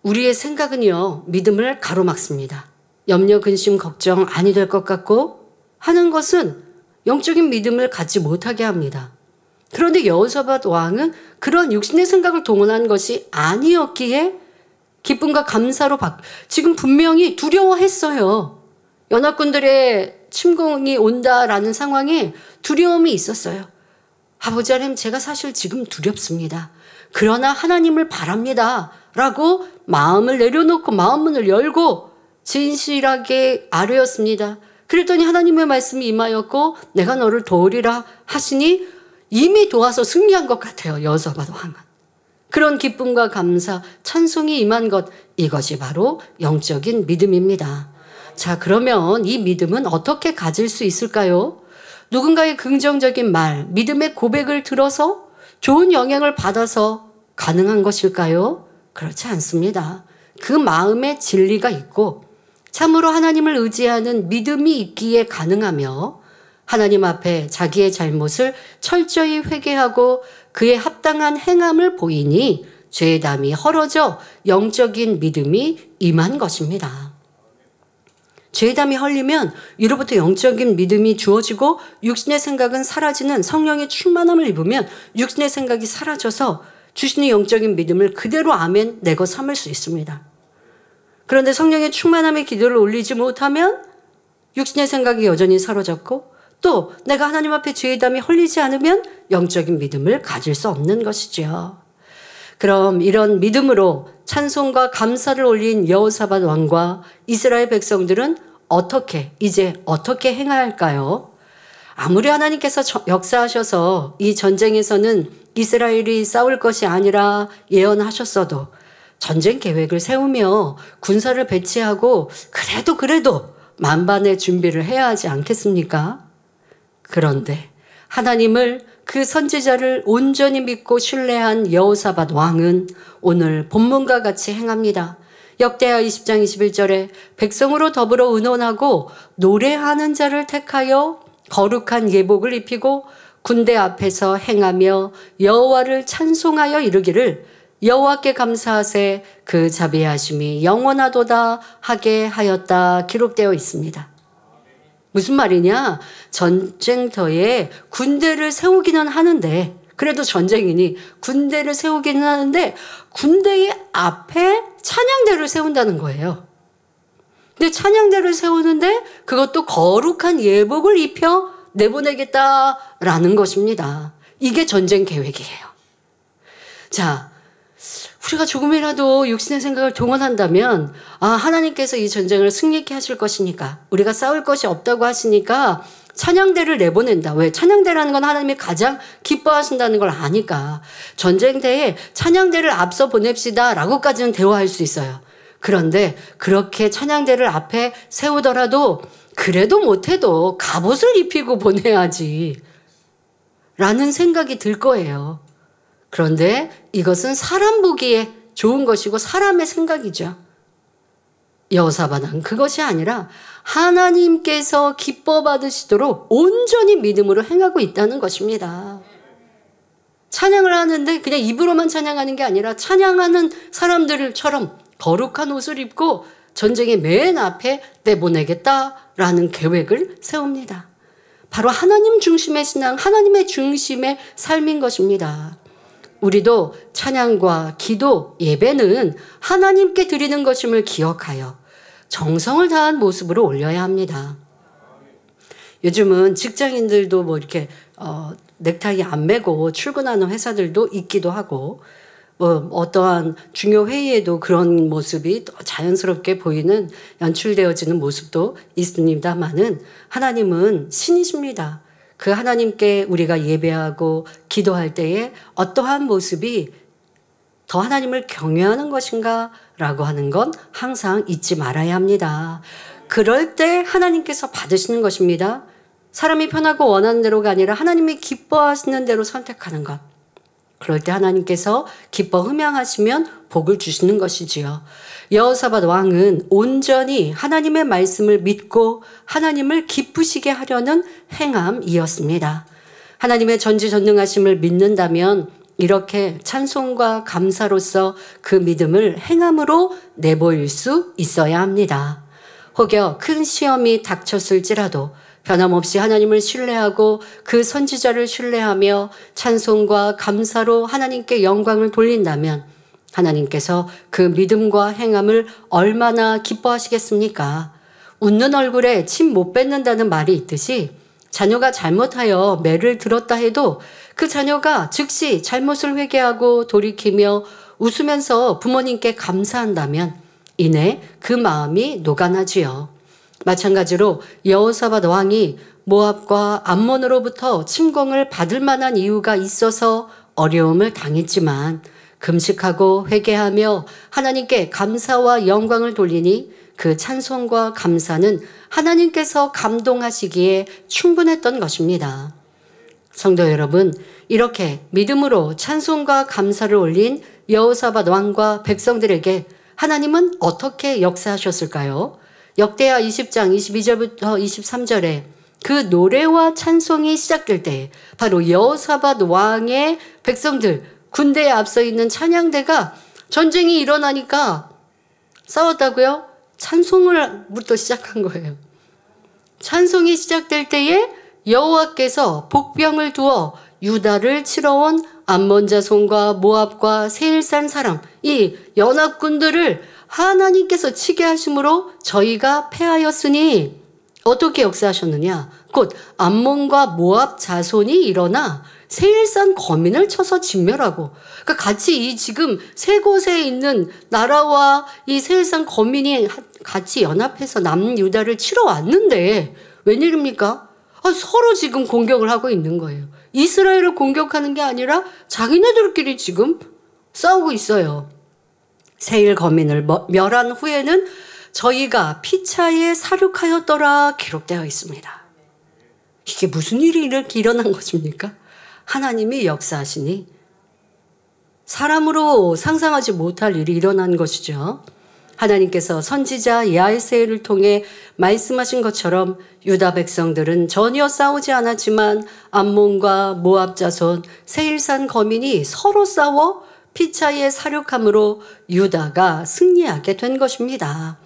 [SPEAKER 5] 우리의 생각은요, 믿음을 가로막습니다. 염려, 근심, 걱정 아니 될 것 같고 하는 것은 영적인 믿음을 갖지 못하게 합니다. 그런데 여호사밧 왕은 그런 육신의 생각을 동원한 것이 아니었기에 기쁨과 감사로 지금 분명히 두려워했어요. 연합군들의 침공이 온다라는 상황에 두려움이 있었어요. 아버지 하나님, 제가 사실 지금 두렵습니다. 그러나 하나님을 바랍니다. 라고 마음을 내려놓고 마음문을 열고 진실하게 아뢰었습니다. 그랬더니 하나님의 말씀이 임하였고 내가 너를 도우리라 하시니 이미 도와서 승리한 것 같아요. 여호사밧 왕은. 그런 기쁨과 감사, 찬송이 임한 것, 이것이 바로 영적인 믿음입니다. 자, 그러면 이 믿음은 어떻게 가질 수 있을까요? 누군가의 긍정적인 말, 믿음의 고백을 들어서 좋은 영향을 받아서 가능한 것일까요? 그렇지 않습니다. 그 마음에 진리가 있고 참으로 하나님을 의지하는 믿음이 있기에 가능하며 하나님 앞에 자기의 잘못을 철저히 회개하고 그에 합당한 행함을 보이니 죄의 담이 헐어져 영적인 믿음이 임한 것입니다. 죄의 담이 헐리면 위로부터 영적인 믿음이 주어지고 육신의 생각은 사라지는 성령의 충만함을 입으면 육신의 생각이 사라져서 주시는 영적인 믿음을 그대로 아멘 내고 삼을 수 있습니다. 그런데 성령의 충만함의 기도를 올리지 못하면 육신의 생각이 여전히 사로잡고 또 내가 하나님 앞에 죄의 담이 헐리지 않으면 영적인 믿음을 가질 수 없는 것이죠. 그럼 이런 믿음으로 찬송과 감사를 올린 여호사밧 왕과 이스라엘 백성들은 이제 어떻게 행해야 할까요? 아무리 하나님께서 역사하셔서 이 전쟁에서는 이스라엘이 싸울 것이 아니라 예언하셨어도 전쟁 계획을 세우며 군사를 배치하고 그래도 만반의 준비를 해야 하지 않겠습니까? 그런데 하나님을 그 선지자를 온전히 믿고 신뢰한 여호사밧 왕은 오늘 본문과 같이 행합니다. 역대하 20장 21절에 백성으로 더불어 의논하고 노래하는 자를 택하여 거룩한 예복을 입히고 군대 앞에서 행하며 여호와를 찬송하여 이르기를 여호와께 감사하세 그 자비하심이 영원하도다 하게 하였다 기록되어 있습니다. 무슨 말이냐? 전쟁터에 군대를 세우기는 하는데 그래도 전쟁이니 군대를 세우기는 하는데 군대의 앞에 찬양대를 세운다는 거예요. 근데 찬양대를 세우는데 그것도 거룩한 예복을 입혀 내보내겠다라는 것입니다. 이게 전쟁 계획이에요. 자, 우리가 조금이라도 육신의 생각을 동원한다면 하나님께서 이 전쟁을 승리케 하실 것이니까 우리가 싸울 것이 없다고 하시니까 찬양대를 내보낸다. 왜? 찬양대라는 건 하나님이 가장 기뻐하신다는 걸 아니까 전쟁대에 찬양대를 앞서 보냅시다 라고까지는 대화할 수 있어요. 그런데 그렇게 찬양대를 앞에 세우더라도 그래도 못해도 갑옷을 입히고 보내야지 라는 생각이 들 거예요. 그런데 이것은 사람 보기에 좋은 것이고 사람의 생각이죠. 여호사밧은 그것이 아니라 하나님께서 기뻐 받으시도록 온전히 믿음으로 행하고 있다는 것입니다. 찬양을 하는데 그냥 입으로만 찬양하는 게 아니라 찬양하는 사람들처럼 거룩한 옷을 입고 전쟁의 맨 앞에 내보내겠다라는 계획을 세웁니다. 바로 하나님 중심의 신앙, 하나님의 중심의 삶인 것입니다. 우리도 찬양과 기도, 예배는 하나님께 드리는 것임을 기억하여 정성을 다한 모습으로 올려야 합니다. 요즘은 직장인들도 이렇게 넥타이 안 매고 출근하는 회사들도 있기도 하고 어떠한 중요 회의에도 그런 모습이 자연스럽게 보이는 연출되어지는 모습도 있습니다만은 하나님은 신이십니다. 그 하나님께 우리가 예배하고 기도할 때에 어떠한 모습이 더 하나님을 경외하는 것인가 라고 하는 건 항상 잊지 말아야 합니다. 그럴 때 하나님께서 받으시는 것입니다. 사람이 편하고 원하는 대로가 아니라 하나님이 기뻐하시는 대로 선택하는 것. 그럴 때 하나님께서 기뻐 흠양하시면 복을 주시는 것이지요. 여호사밧 왕은 온전히 하나님의 말씀을 믿고 하나님을 기쁘시게 하려는 행함이었습니다. 하나님의 전지전능하심을 믿는다면 이렇게 찬송과 감사로서 그 믿음을 행함으로 내보일 수 있어야 합니다. 혹여 큰 시험이 닥쳤을지라도 변함없이 하나님을 신뢰하고 그 선지자를 신뢰하며 찬송과 감사로 하나님께 영광을 돌린다면 하나님께서 그 믿음과 행함을 얼마나 기뻐하시겠습니까? 웃는 얼굴에 침 못 뱉는다는 말이 있듯이 자녀가 잘못하여 매를 들었다 해도 그 자녀가 즉시 잘못을 회개하고 돌이키며 웃으면서 부모님께 감사한다면 이내 그 마음이 녹아나지요. 마찬가지로 여호사밧 왕이 모압과 암몬으로부터 침공을 받을 만한 이유가 있어서 어려움을 당했지만 금식하고 회개하며 하나님께 감사와 영광을 돌리니 그 찬송과 감사는 하나님께서 감동하시기에 충분했던 것입니다. 성도 여러분, 이렇게 믿음으로 찬송과 감사를 올린 여호사밧 왕과 백성들에게 하나님은 어떻게 역사하셨을까요? 역대하 20장 22절부터 23절에 그 노래와 찬송이 시작될 때 바로 여호사밧 왕의 백성들, 군대에 앞서 있는 찬양대가 전쟁이 일어나니까 싸웠다고요? 찬송을부터 시작한 거예요. 찬송이 시작될 때에 여호와께서 복병을 두어 유다를 치러 온 암몬 자손과 모압과 세일산 사람, 이 연합군들을 하나님께서 치게 하심으로 저희가 패하였으니 어떻게 역사하셨느냐? 곧 암몬과 모압 자손이 일어나 세일산 거민을 쳐서 진멸하고, 그러니까 같이 이 지금 세 곳에 있는 나라와 이 세일산 거민이 같이 연합해서 남유다를 치러 왔는데 웬일입니까? 서로 지금 공격을 하고 있는 거예요. 이스라엘을 공격하는 게 아니라 자기네들끼리 지금 싸우고 있어요. 세일 거민을 멸한 후에는 저희가 피차에 사륙하였더라 기록되어 있습니다. 이게 무슨 일이 이렇게 일어난 것입니까? 하나님이 역사하시니 사람으로 상상하지 못할 일이 일어난 것이죠. 하나님께서 선지자 야에세를 통해 말씀하신 것처럼 유다 백성들은 전혀 싸우지 않았지만 암몬과 모압 자손, 세일산 거민이 서로 싸워 피차에 사륙함으로 유다가 승리하게 된 것입니다.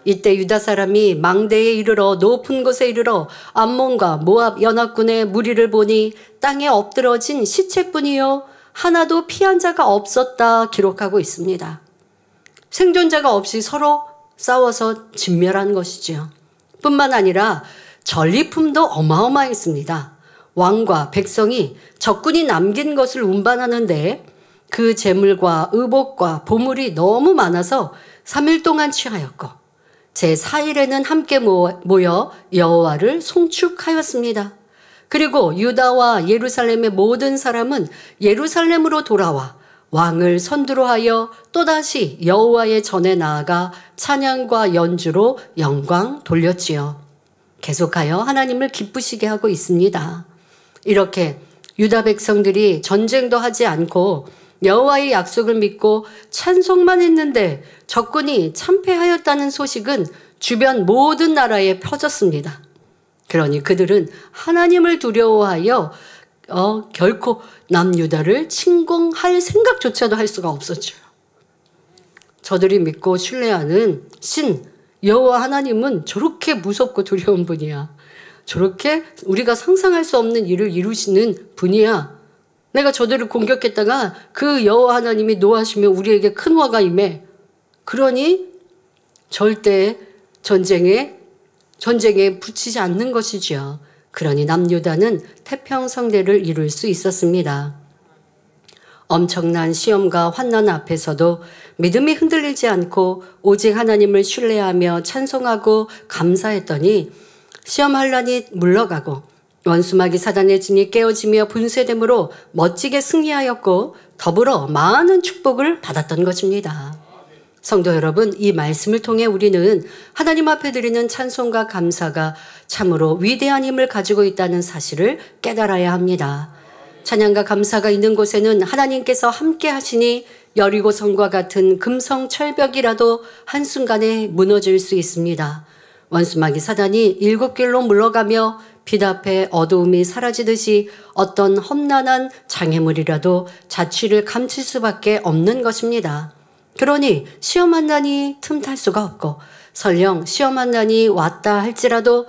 [SPEAKER 5] 이때 유다 사람이 망대에 이르러 높은 곳에 이르러 암몬과 모압 연합군의 무리를 보니 땅에 엎드러진 시체뿐이요 하나도 피한 자가 없었다 기록하고 있습니다. 생존자가 없이 서로 싸워서 진멸한 것이지요. 뿐만 아니라 전리품도 어마어마했습니다. 왕과 백성이 적군이 남긴 것을 운반하는데 그 재물과 의복과 보물이 너무 많아서 3일 동안 취하였고 제4일에는 함께 모여 여호와를 송축하였습니다. 그리고 유다와 예루살렘의 모든 사람은 예루살렘으로 돌아와 왕을 선두로 하여 또다시 여호와의 전에 나아가 찬양과 연주로 영광 돌렸지요. 계속하여 하나님을 기쁘시게 하고 있습니다. 이렇게 유다 백성들이 전쟁도 하지 않고 여호와의 약속을 믿고 찬송만 했는데 적군이 참패하였다는 소식은 주변 모든 나라에 퍼졌습니다. 그러니 그들은 하나님을 두려워하여 결코 남유다를 침공할 생각조차도 할 수가 없었죠. 저들이 믿고 신뢰하는 신 여호와 하나님은 저렇게 무섭고 두려운 분이야. 저렇게 우리가 상상할 수 없는 일을 이루시는 분이야. 내가 저들을 공격했다가 그 여호와 하나님이 노하시며 우리에게 큰 화가 임해. 그러니 절대 전쟁에 붙이지 않는 것이지요. 그러니 남유다는 태평성대를 이룰 수 있었습니다. 엄청난 시험과 환난 앞에서도 믿음이 흔들리지 않고 오직 하나님을 신뢰하며 찬송하고 감사했더니 시험 환난이 물러가고 원수마귀 사단의 진이 깨어지며 분쇄됨으로 멋지게 승리하였고 더불어 많은 축복을 받았던 것입니다. 성도 여러분, 이 말씀을 통해 우리는 하나님 앞에 드리는 찬송과 감사가 참으로 위대한 힘을 가지고 있다는 사실을 깨달아야 합니다. 찬양과 감사가 있는 곳에는 하나님께서 함께 하시니 여리고성과 같은 금성 철벽이라도 한순간에 무너질 수 있습니다. 원수마귀 사단이 7길로 물러가며 빛 앞에 어두움이 사라지듯이 어떤 험난한 장애물이라도 자취를 감출 수밖에 없는 것입니다. 그러니 시험 환난이 틈탈 수가 없고 설령 시험 환난이 왔다 할지라도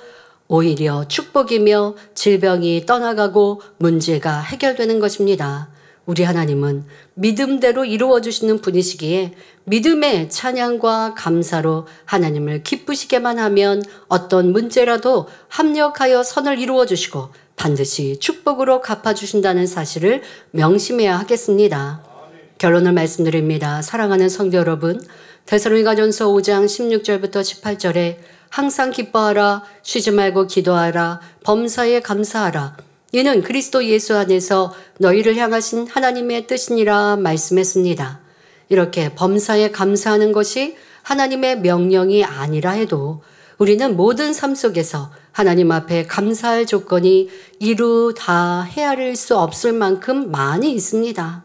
[SPEAKER 5] 오히려 축복이며 질병이 떠나가고 문제가 해결되는 것입니다. 우리 하나님은 믿음대로 이루어 주시는 분이시기에 믿음의 찬양과 감사로 하나님을 기쁘시게만 하면 어떤 문제라도 합력하여 선을 이루어 주시고 반드시 축복으로 갚아주신다는 사실을 명심해야 하겠습니다. 결론을 말씀드립니다. 사랑하는 성도 여러분, 데살로니가전서 5장 16절부터 18절에 항상 기뻐하라, 쉬지 말고 기도하라, 범사에 감사하라. 이는 그리스도 예수 안에서 너희를 향하신 하나님의 뜻이니라 말씀했습니다. 이렇게 범사에 감사하는 것이 하나님의 명령이 아니라 해도 우리는 모든 삶 속에서 하나님 앞에 감사할 조건이 이루 다 헤아릴 수 없을 만큼 많이 있습니다.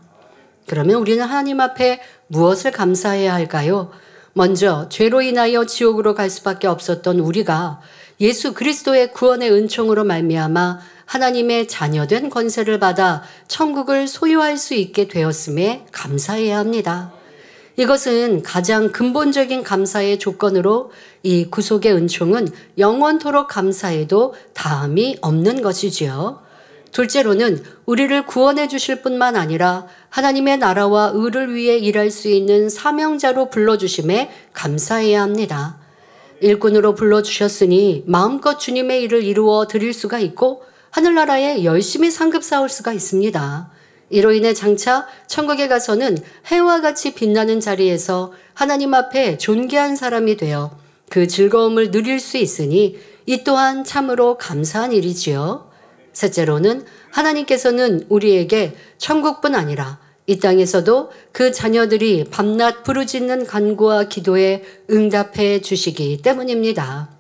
[SPEAKER 5] 그러면 우리는 하나님 앞에 무엇을 감사해야 할까요? 먼저 죄로 인하여 지옥으로 갈 수밖에 없었던 우리가 예수 그리스도의 구원의 은총으로 말미암아 하나님의 자녀된 권세를 받아 천국을 소유할 수 있게 되었음에 감사해야 합니다. 이것은 가장 근본적인 감사의 조건으로 이 구속의 은총은 영원토록 감사해도 다함이 없는 것이지요. 둘째로는 우리를 구원해 주실 뿐만 아니라 하나님의 나라와 의를 위해 일할 수 있는 사명자로 불러주심에 감사해야 합니다. 일꾼으로 불러주셨으니 마음껏 주님의 일을 이루어 드릴 수가 있고 하늘나라에 열심히 상급 쌓을 수가 있습니다. 이로 인해 장차 천국에 가서는 해와 같이 빛나는 자리에서 하나님 앞에 존귀한 사람이 되어 그 즐거움을 누릴 수 있으니 이 또한 참으로 감사한 일이지요. 셋째로는 하나님께서는 우리에게 천국뿐 아니라 이 땅에서도 그 자녀들이 밤낮 부르짖는 간구와 기도에 응답해 주시기 때문입니다.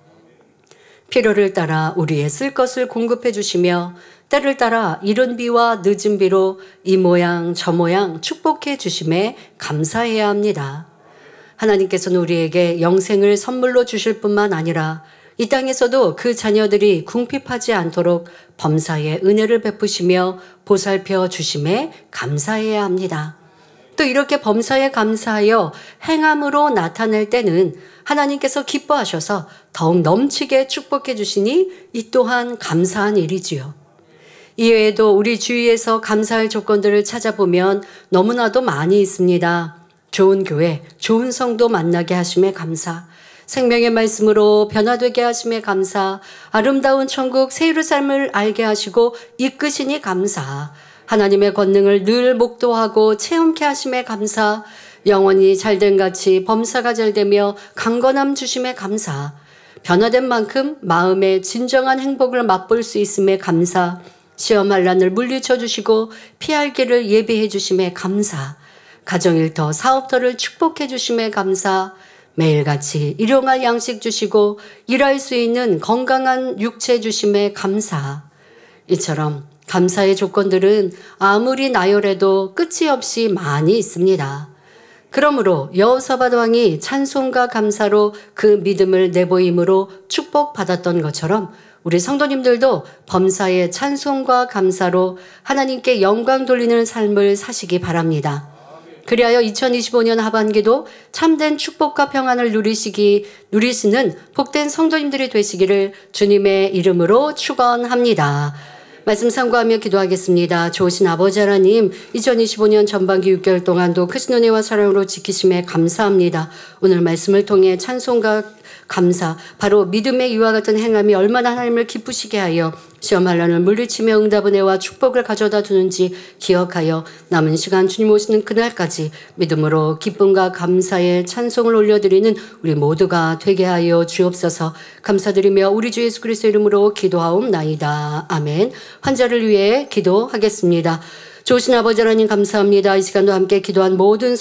[SPEAKER 5] 필요를 따라 우리의 쓸 것을 공급해 주시며 때를 따라 이른 비와 늦은 비로 이 모양 저 모양 축복해 주심에 감사해야 합니다. 하나님께서는 우리에게 영생을 선물로 주실 뿐만 아니라 이 땅에서도 그 자녀들이 궁핍하지 않도록 범사에 은혜를 베푸시며 보살펴 주심에 감사해야 합니다. 또 이렇게 범사에 감사하여 행함으로 나타낼 때는 하나님께서 기뻐하셔서 더욱 넘치게 축복해 주시니 이 또한 감사한 일이지요. 이외에도 우리 주위에서 감사할 조건들을 찾아보면 너무나도 많이 있습니다. 좋은 교회, 좋은 성도 만나게 하심에 감사, 생명의 말씀으로 변화되게 하심에 감사, 아름다운 천국 새 예루살렘을 알게 하시고 이끄시니 감사, 하나님의 권능을 늘 목도하고 체험케 하심에 감사, 영원히 잘된 같이 범사가 잘되며 강건함 주심에 감사, 변화된 만큼 마음의 진정한 행복을 맛볼 수 있음에 감사, 시험할 난을 물리쳐 주시고 피할 길을 예비해 주심에 감사, 가정일터 사업터를 축복해 주심에 감사, 매일같이 일용할 양식 주시고 일할 수 있는 건강한 육체 주심에 감사. 이처럼 감사의 조건들은 아무리 나열해도 끝이 없이 많이 있습니다. 그러므로 여호사밧 왕이 찬송과 감사로 그 믿음을 내보임으로 축복받았던 것처럼 우리 성도님들도 범사의 찬송과 감사로 하나님께 영광 돌리는 삶을 사시기 바랍니다. 그리하여 2025년 하반기도 참된 축복과 평안을 누리시는 복된 성도님들이 되시기를 주님의 이름으로 축원합니다. 말씀 sam고하며 기도하겠습니다. 좋으신 아버지 하나님, 2025년 전반기 6개월 동안도 크신 은혜와 사랑으로 지키심에 감사합니다. 오늘 말씀을 통해 찬송과 감사, 바로 믿음의 이와 같은 행함이 얼마나 하나님을 기쁘시게 하여 시험할 난을 물리치며 응답 은혜와 축복을 가져다 주는지 기억하여 남은 시간 주님 오시는 그날까지 믿음으로 기쁨과 감사의 찬송을 올려드리는 우리 모두가 되게 하여 주옵소서. 감사드리며 우리 주 예수 그리스도 이름으로 기도하옵나이다. 아멘. 환자를 위해 기도하겠습니다. 좋으신 아버지 하나님 감사합니다. 이 시간도 함께 기도한 모든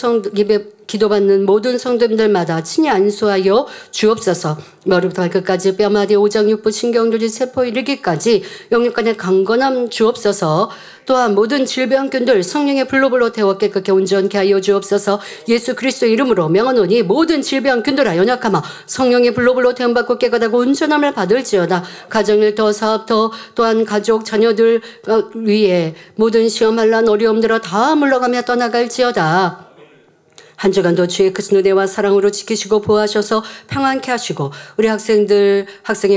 [SPEAKER 5] 기도받는 모든 성도님들마다 친히 안수하여 주옵소서. 머리부터 발끝까지 뼈마디 오장육부 신경조직 세포 이르기까지 영육간의 강건함 주옵소서. 또한 모든 질병균들 성령의 불로 태워 깨끗게 온전케 하여 주옵소서. 예수 그리스도 이름으로 명하노니 모든 질병균들아 연약하마 성령의 불로 태움받고 깨끗하고 온전함을 받을지어다. 가정일터 사업터 또한 가족 자녀들 위에 모든 시험할 난 어려움들아 다 물러가며 떠나갈지어다. 한 주간도 주의 크신 은혜와 사랑으로 지키시고 보호하셔서 평안케 하시고 우리 학생의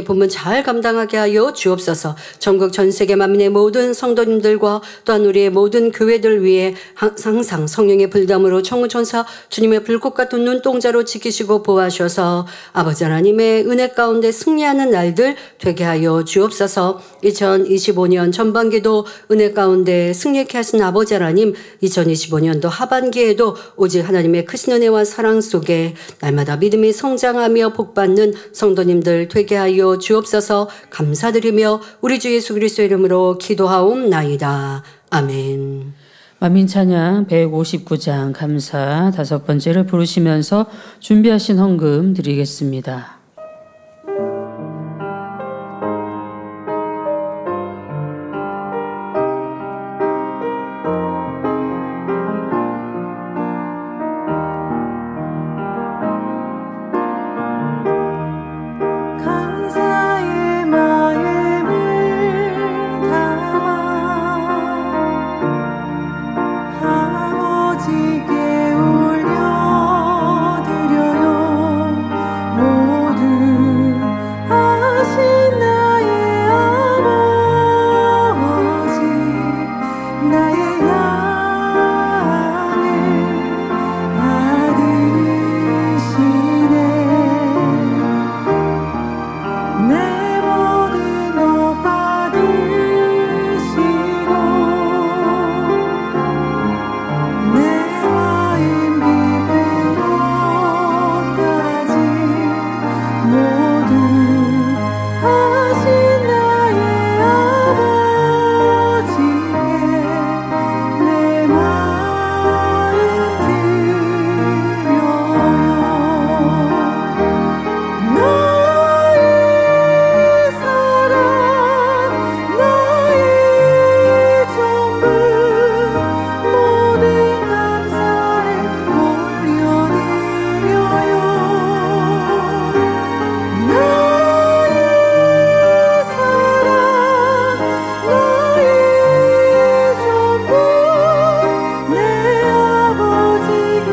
[SPEAKER 5] 본분 잘 감당하게 하여 주옵소서. 전국 전 세계 만민의 모든 성도님들과 또한 우리의 모든 교회들 위해 항상 성령의 불담으로 천군천사 주님의 불꽃 같은 눈동자로 지키시고 보호하셔서 아버지 하나님의 은혜 가운데 승리하는 날들 되게 하여 주옵소서. 2025년 전반기도 은혜 가운데 승리케 하신 아버지 하나님, 2025년도 하반기에도 오직 하나님의 크신 은혜와 사랑 속에 날마다 믿음이 성장하며 복받는 성도님들 되게 하여 주옵소서. 감사드리며 우리 주 예수 그리스도 이름으로 기도하옵나이다. 아멘.
[SPEAKER 1] 만민찬양 159장 감사 5번째를 부르시면서 준비하신 헌금 드리겠습니다.
[SPEAKER 2] 감사의 마음을 담아 아버지께 올려드려요. 모두 하신 나의 아버지, 나의 양을 받으시네. 내 모든 것 받으시고 내 마음 깊은 곳까지 모두 하신 나의 아버지께 내 마음 드려요. 나의 사랑, 나의 전부, 모든 감사를 올려드려요. 나의 사랑, 나의 전부, 내 아버지께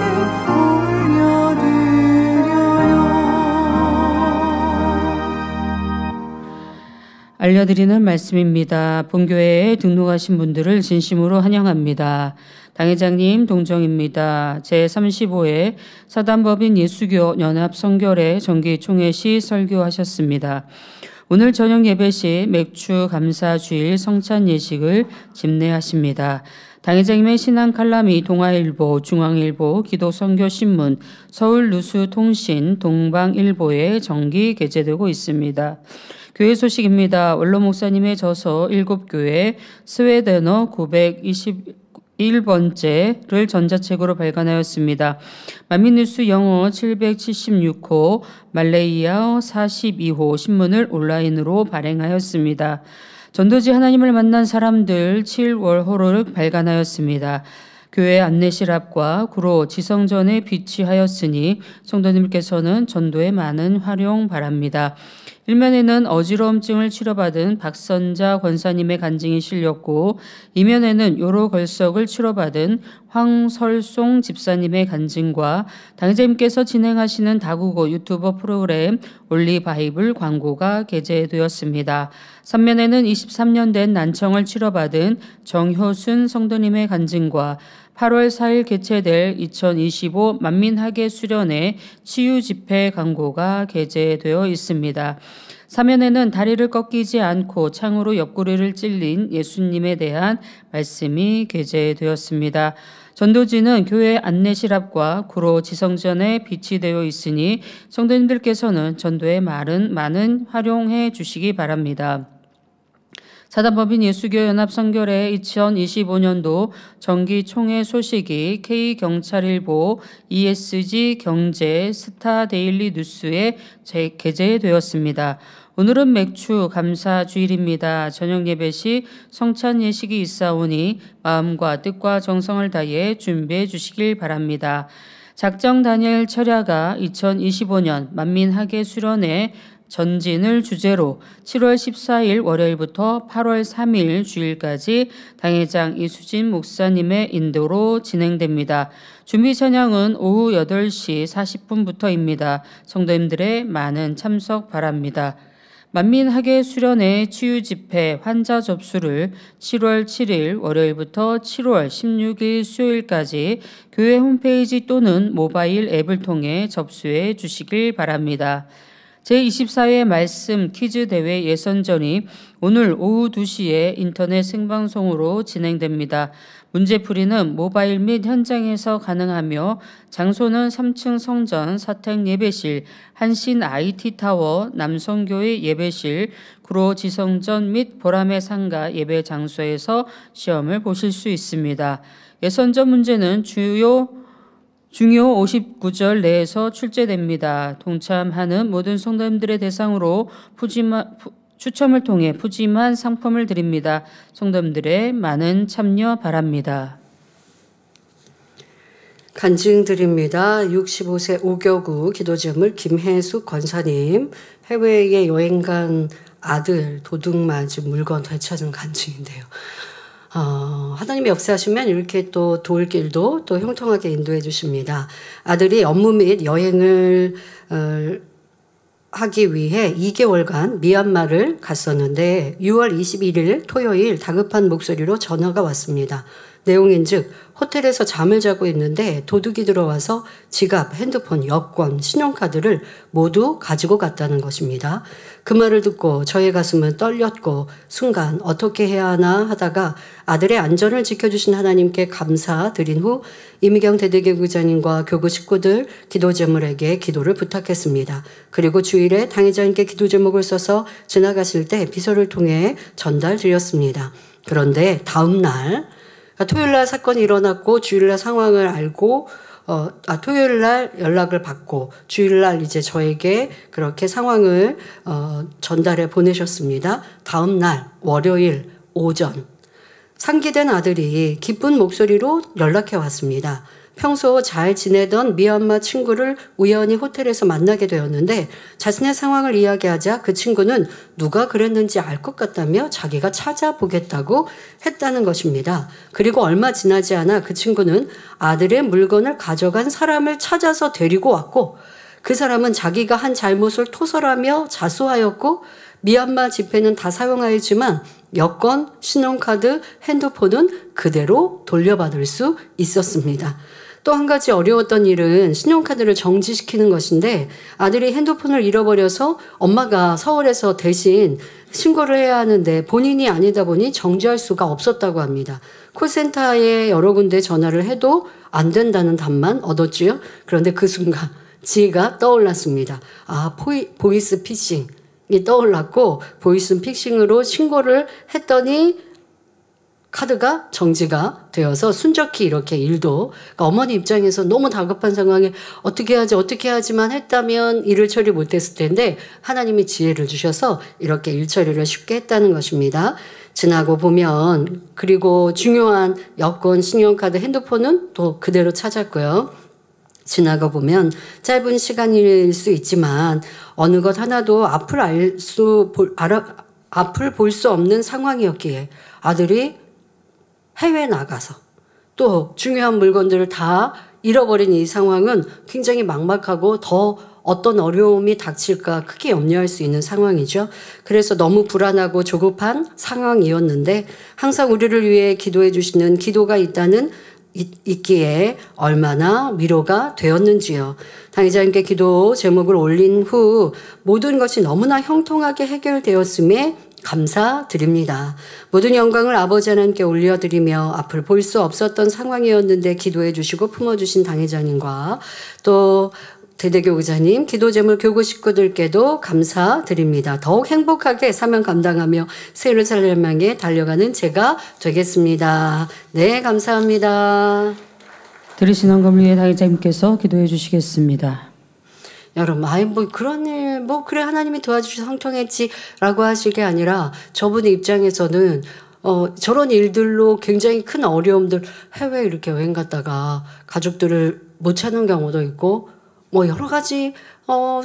[SPEAKER 2] 올려드려요.
[SPEAKER 1] 알려드리는 말씀입니다. 본교회에 등록하신 분들을 진심으로 환영합니다. 당회장님 동정입니다. 제35회 사단법인 예수교 연합 성결회 정기 총회 시 설교하셨습니다. 오늘 저녁 예배 시 맥주 감사 주일 성찬 예식을 집례하십니다. 당회장님의 신앙 칼럼이 동아일보, 중앙일보, 기도선교신문, 서울누수통신, 동방일보에 정기 게재되고 있습니다. 교회 소식입니다. 원로 목사님의 저서 7교회 스웨덴어 921번째를 전자책으로 발간하였습니다. 만민뉴스 영어 776호, 말레이아어 42호 신문을 온라인으로 발행하였습니다. 전도지 하나님을 만난 사람들 7월호를 발간하였습니다. 교회 안내실 앞과 구로 지성전에 비치하였으니 성도님께서는 전도에 많은 활용 바랍니다. 일면에는 어지러움증을 치료받은 박선자 권사님의 간증이 실렸고, 이면에는 요로걸석을 치료받은 황설송 집사님의 간증과 당회장님께서 진행하시는 다국어 유튜버 프로그램 올리바이블 광고가 게재되었습니다. 3면에는 23년 된 난청을 치료받은 정효순 성도님의 간증과 8월 4일 개최될 2025 만민학예 수련회 치유 집회 광고가 게재되어 있습니다. 3면에는 다리를 꺾이지 않고 창으로 옆구리를 찔린 예수님에 대한 말씀이 게재되었습니다. 전도지는 교회 안내실 앞과 구로 지성전에 비치되어 있으니 성도님들께서는 전도에 많은 활용해 주시기 바랍니다. 사단법인 예수교 연합 성결회 2025년도 정기 총회 소식이 K경찰일보, ESG 경제, 스타데일리 뉴스에 게재되었습니다. 오늘은 맥주 감사 주일입니다. 저녁 예배 시 성찬 예식이 있사오니 마음과 뜻과 정성을 다해 준비해 주시길 바랍니다. 작정 다니엘 철야가 2025년 만민학예 수련회 전진을 주제로 7월 14일 월요일부터 8월 3일 주일까지 당회장 이수진 목사님의 인도로 진행됩니다. 준비 찬양은 오후 8시 40분부터입니다. 성도님들의 많은 참석 바랍니다. 만민학예 수련회 치유 집회 환자 접수를 7월 7일 월요일부터 7월 16일 수요일까지 교회 홈페이지 또는 모바일 앱을 통해 접수해 주시길 바랍니다. 제24회 말씀 퀴즈 대회 예선전이 오늘 오후 2시에 인터넷 생방송으로 진행됩니다. 문제풀이는 모바일 및 현장에서 가능하며 장소는 3층 성전 사택 예배실, 한신 IT타워, 남성교회 예배실, 구로 지성전 및 보람의 상가 예배 장소에서 시험을 보실 수 있습니다. 예선전 문제는 중요 59절 내에서 출제됩니다. 동참하는 모든 성도님들의 대상으로 추첨을 통해 푸짐한 상품을 드립니다. 성도님들의 많은 참여 바랍니다.
[SPEAKER 5] 간증드립니다. 65세 5교구 기도제물 김혜숙 권사님, 해외에 여행 간 아들 도둑 맞은 물건 되찾은 간증인데요. 하나님이 역사하시면 이렇게 또 돌길도 또 형통하게 인도해 주십니다. 아들이 업무 및 여행을 하기 위해 2개월간 미얀마를 갔었는데 6월 21일 토요일 다급한 목소리로 전화가 왔습니다. 내용인즉 호텔에서 잠을 자고 있는데 도둑이 들어와서 지갑, 핸드폰, 여권, 신용카드를 모두 가지고 갔다는 것입니다. 그 말을 듣고 저의 가슴은 떨렸고 순간 어떻게 해야 하나 하다가 아들의 안전을 지켜주신 하나님께 감사드린 후 이미경 대대교구장님과 교구 식구들 기도제물에게 기도를 부탁했습니다. 그리고 주일에 당회장님께 기도제목을 써서 지나가실 때 비서를 통해 전달드렸습니다. 그런데 다음 날 토요일날 사건이 일어났고 주일날 상황을 알고 토요일날 연락을 받고 주일날 이제 저에게 그렇게 상황을 전달해 보내셨습니다. 다음 날 월요일 오전 상기된 아들이 기쁜 목소리로 연락해 왔습니다. 평소 잘 지내던 미얀마 친구를 우연히 호텔에서 만나게 되었는데 자신의 상황을 이야기하자 그 친구는 누가 그랬는지 알 것 같다며 자기가 찾아보겠다고 했다는 것입니다. 그리고 얼마 지나지 않아 그 친구는 아들의 물건을 가져간 사람을 찾아서 데리고 왔고 그 사람은 자기가 한 잘못을 토설하며 자수하였고 미얀마 지폐는 다 사용하였지만 여권, 신용카드, 핸드폰은 그대로 돌려받을 수 있었습니다. 또 한 가지 어려웠던 일은 신용카드를 정지시키는 것인데 아들이 핸드폰을 잃어버려서 엄마가 서울에서 대신 신고를 해야 하는데 본인이 아니다 보니 정지할 수가 없었다고 합니다. 콜센터에 여러 군데 전화를 해도 안 된다는 답만 얻었지요. 그런데 그 순간 지혜가 떠올랐습니다. 보이스 피싱이 떠올랐고 보이스 피싱으로 신고를 했더니 카드가 정지가 되어서 순적히 이렇게 일도 그러니까 어머니 입장에서 너무 다급한 상황에 어떻게 하지만 했다면 일을 처리 못했을 텐데 하나님이 지혜를 주셔서 이렇게 일 처리를 쉽게 했다는 것입니다. 지나고 보면 그리고 중요한 여권, 신용카드, 핸드폰은 또 그대로 찾았고요. 지나가 보면 짧은 시간일 수 있지만 어느 것 하나도 앞을 볼 수 없는 상황이었기에 아들이 해외 나가서 또 중요한 물건들을 다 잃어버린 이 상황은 굉장히 막막하고 더 어떤 어려움이 닥칠까 크게 염려할 수 있는 상황이죠. 그래서 너무 불안하고 조급한 상황이었는데 항상 우리를 위해 기도해 주시는 기도가 있기에 얼마나 위로가 되었는지요. 당회장님께 기도 제목을 올린 후 모든 것이 너무나 형통하게 해결되었음에 감사드립니다. 모든 영광을 아버지 하나님께 올려드리며 앞을 볼 수 없었던 상황이었는데 기도해 주시고 품어주신 당회장님과 또 대대교구자님, 기도제물 교구 식구들께도 감사드립니다. 더욱 행복하게 사명 감당하며 새 예루살렘 향해 달려가는 제가 되겠습니다. 네, 감사합니다.
[SPEAKER 1] 들으신 헌금 위에 당회장님께서 기도해 주시겠습니다.
[SPEAKER 5] 여러분, 그런 일, 그래, 하나님이 도와주셔서 형통했지라고 하실 게 아니라 저분의 입장에서는 저런 일들로 굉장히 큰 어려움들, 해외 이렇게 여행 갔다가 가족들을 못 찾는 경우도 있고, 여러 가지,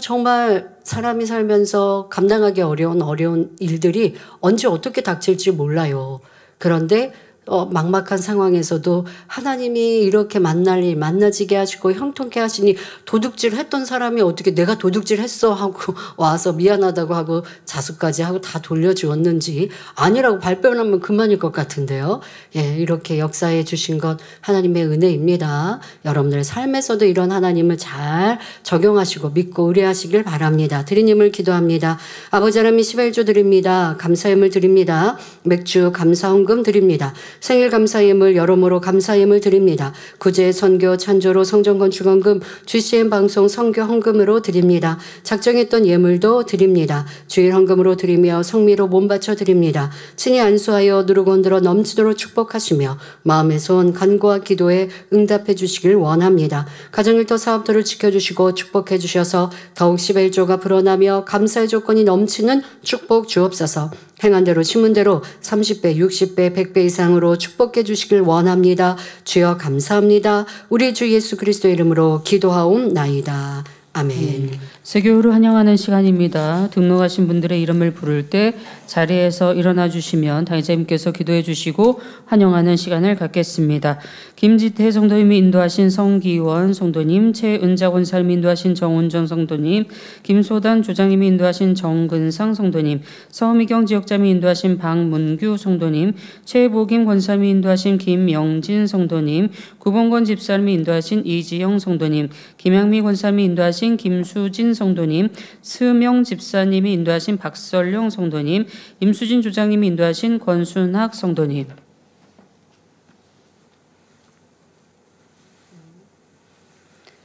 [SPEAKER 5] 정말 사람이 살면서 감당하기 어려운 일들이 언제 어떻게 닥칠지 몰라요. 그런데 막막한 상황에서도 하나님이 이렇게 만나지게 하시고 형통케 하시니 도둑질 했던 사람이 어떻게 내가 도둑질 했어 하고 와서 미안하다고 하고 자수까지 하고 다 돌려주었는지 아니라고 발표하면 그만일 것 같은데요. 예, 이렇게 역사해 주신 것 하나님의 은혜입니다. 여러분들의 삶에서도 이런 하나님을 잘 적용하시고 믿고 의뢰하시길 바랍니다. 드리님을 기도합니다. 아버지 하나님 11조 드립니다. 감사예물 드립니다. 맥주 감사헌금 드립니다. 생일 감사예물 여러모로 감사예물 드립니다. 구제 선교 찬조로 성전건축헌금 GCN 방송 선교 헌금으로 드립니다. 작정했던 예물도 드립니다. 주일 헌금으로 드리며 성미로 몸바쳐 드립니다. 친히 안수하여 누르고 흔들어 넘치도록 축복하시며 마음의 소원 간구와 기도에 응답해 주시길 원합니다. 가정일터 사업터를 지켜주시고 축복해 주셔서 더욱 11조가 불어나며 감사의 조건이 넘치는 축복 주옵소서. 행한 대로 심은 대로 30배, 60배, 100배 이상으로 축복해 주시길 원합니다. 주여 감사합니다. 우리 주 예수 그리스도의 이름으로 기도하옵나이다. 아멘.
[SPEAKER 1] 세교를 환영하는 시간입니다. 등록하신 분들의 이름을 부를 때 자리에서 일어나 주시면 당회자님께서 기도해 주시고 환영하는 시간을 갖겠습니다. 김지태 성도님이 인도하신 성기원 성도님, 최은자 권사님이 인도하신 정운정 성도님, 김소단 조장님이 인도하신 정근상 성도님, 서미경 지역장이 인도하신 박문규 성도님, 최보김 권사님이 인도하신 김영진 성도님, 구봉건 집사님이 인도하신 이지영 성도님, 김양미 권사님이 인도하신 김수진 성도님, 스명 집사님이 인도하신 박설용 성도님, 임수진 조장님이 인도하신 권순학 성도님.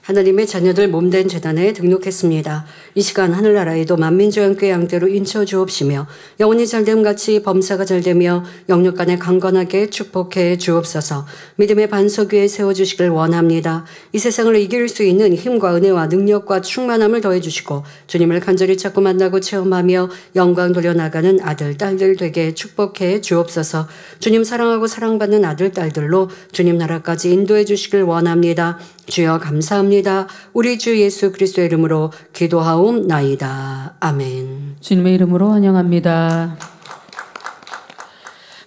[SPEAKER 5] 하나님의 자녀들 몸된 재단에 등록했습니다. 이 시간 하늘나라에도 만민조양교회 양대로 인쳐 주옵시며 영혼이 잘됨같이 범사가 잘되며 영육간에 강건하게 축복해 주옵소서. 믿음의 반석 위에 세워주시길 원합니다. 이 세상을 이길 수 있는 힘과 은혜와 능력과 충만함을 더해주시고 주님을 간절히 찾고 만나고 체험하며 영광 돌려나가는 아들, 딸들 되게 축복해 주옵소서. 주님 사랑하고 사랑받는 아들, 딸들로 주님 나라까지 인도해 주시길 원합니다. 주여 감사합니다. 우리 주 예수 그리스도의 이름으로 기도하옵나이다. 아멘.
[SPEAKER 1] 주님의 이름으로 환영합니다.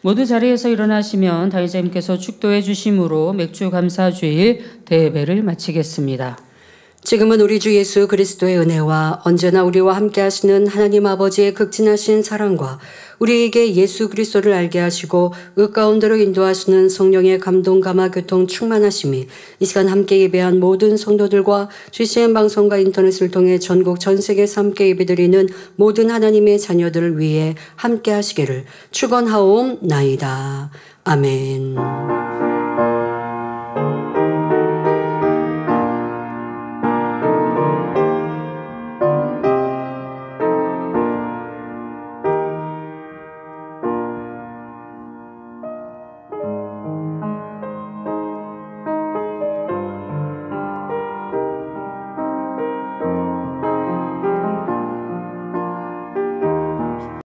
[SPEAKER 1] 모두 자리에서 일어나시면 당회자님께서 축도해 주심으로 맥주 감사주일 대회를 마치겠습니다.
[SPEAKER 5] 지금은 우리 주 예수 그리스도의 은혜와 언제나 우리와 함께 하시는 하나님 아버지의 극진하신 사랑과 우리에게 예수 그리스도를 알게 하시고 의 가운데로 인도하시는 성령의 감동 감화 교통 충만하심이 이 시간 함께 예배한 모든 성도들과 GCN 방송과 인터넷을 통해 전국 전 세계에서 함께 예배드리는 모든 하나님의 자녀들을 위해 함께 하시기를 축원하옵나이다. 아멘.